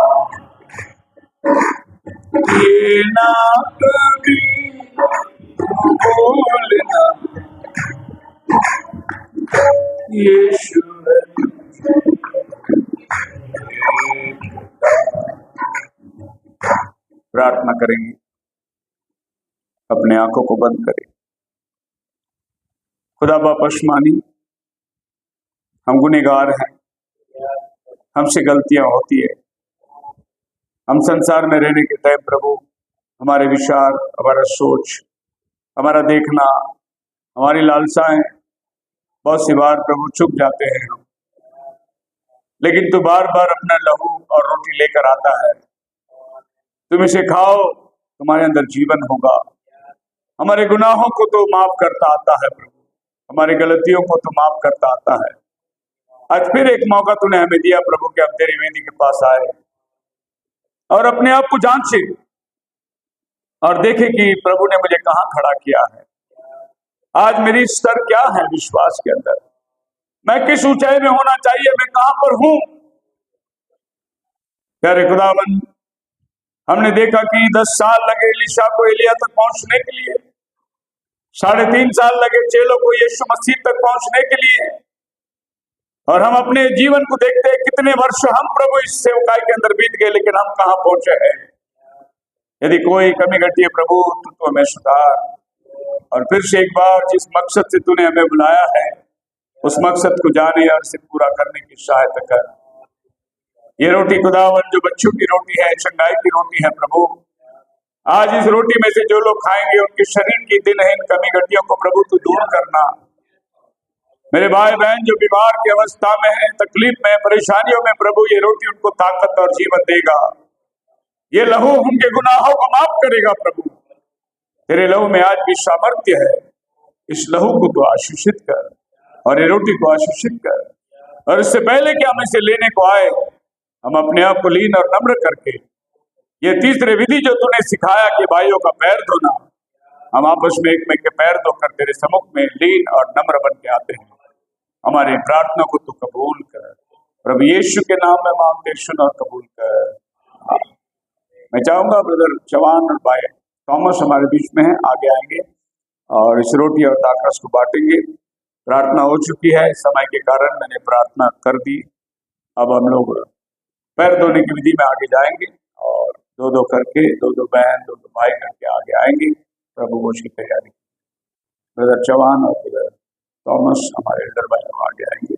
ये ना कभी भूलना यीशु है प्रार्थना करेंगे, अपने आंखों को बंद करें। खुदा बाप आसमानी, हम गुनहगार हैं, हमसे गलतियां होती है, हम संसार में रहने के टाइम प्रभु हमारे विचार, हमारा सोच, हमारा देखना, हमारी लालसाएं बहुत सी बार प्रभु चुक जाते हैं हम, लेकिन तू बार बार अपना लहू और रोटी लेकर आता है, तुम इसे खाओ तुम्हारे अंदर जीवन होगा। हमारे गुनाहों को तो माफ करता आता है प्रभु, हमारी गलतियों को तो माफ करता आता है। आज फिर एक मौका तूने हमें दिया प्रभु कि हम तेरी वेदी के पास आए और अपने आप को जांचे और देखे कि प्रभु ने मुझे कहाँ खड़ा किया है, आज मेरी स्तर क्या है विश्वास के अंदर, मैं किस ऊंचाई में होना चाहिए, मैं कहां पर हूं। प्यारे खुदावन, हमने देखा कि 10 साल लगे एलीशा को एलिया तक पहुंचने के लिए, 3.5 साल लगे चेलों को यीशु मसीह तक पहुंचने के लिए, और हम अपने जीवन को देखते हैं कितने वर्ष हम प्रभु इस सेवकाई के अंदर बीत गए, लेकिन हम कहां पहुंचे हैं। यदि कोई कमी घटी है प्रभु तो हमें सुधार, और फिर से एक बार जिस मकसद से तूने हमें बुलाया है उस मकसद को जाने और इसे पूरा करने की सहायता कर। ये रोटी खुदावन जो बच्चों की रोटी है, चंगाई की रोटी है प्रभु, आज इस रोटी में से जो लोग खाएंगे उनके शरीर की दिनहीन कमी घटियों को प्रभु तू दूर करना। मेरे भाई बहन जो बीमार की अवस्था में है, तकलीफ में, परेशानियों में, प्रभु ये रोटी उनको ताकत और जीवन देगा। ये लहू उनके गुनाहों को माफ करेगा प्रभु, तेरे लहू में आज भी सामर्थ्य है। इस लहू को तो आशीषित कर और ये रोटी को आशीषित कर, और इससे पहले कि हम इसे लेने को आए, हम अपने आप को लीन और नम्र करके ये तीसरे विधि जो तूने सिखाया कि भाइयों का पैर धोना, हम आपस में एक में के पैर धोकर तेरे सम्मुख में लीन और नम्र बन के आते हैं। हमारी प्रार्थना को तू कबूल कर। प्रभु यीशु के नाम में मांगते, सुन और कबूल कर। मैं चाहूंगा ब्रदर जवान और भाई थॉमस हमारे बीच में है, आगे आएंगे और इस रोटी और दाखरस को बांटेंगे। प्रार्थना हो चुकी है, समय के कारण मैंने प्रार्थना कर दी। अब हम लोग पैर धोने की विधि में आगे जाएंगे और दो दो करके, दो दो बहन दो दो भाई करके आगे आएंगे प्रभु भोज की तैयारी। ब्रदर चौहान और ब्रदर थॉमस हमारे एल्डर भाई लोग आगे आएंगे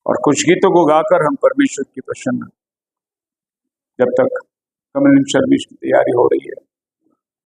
और कुछ गीतों को गाकर हम परमेश्वर की प्रसन्न, जब तक कम्युनिटी सर्विस की तैयारी हो रही है,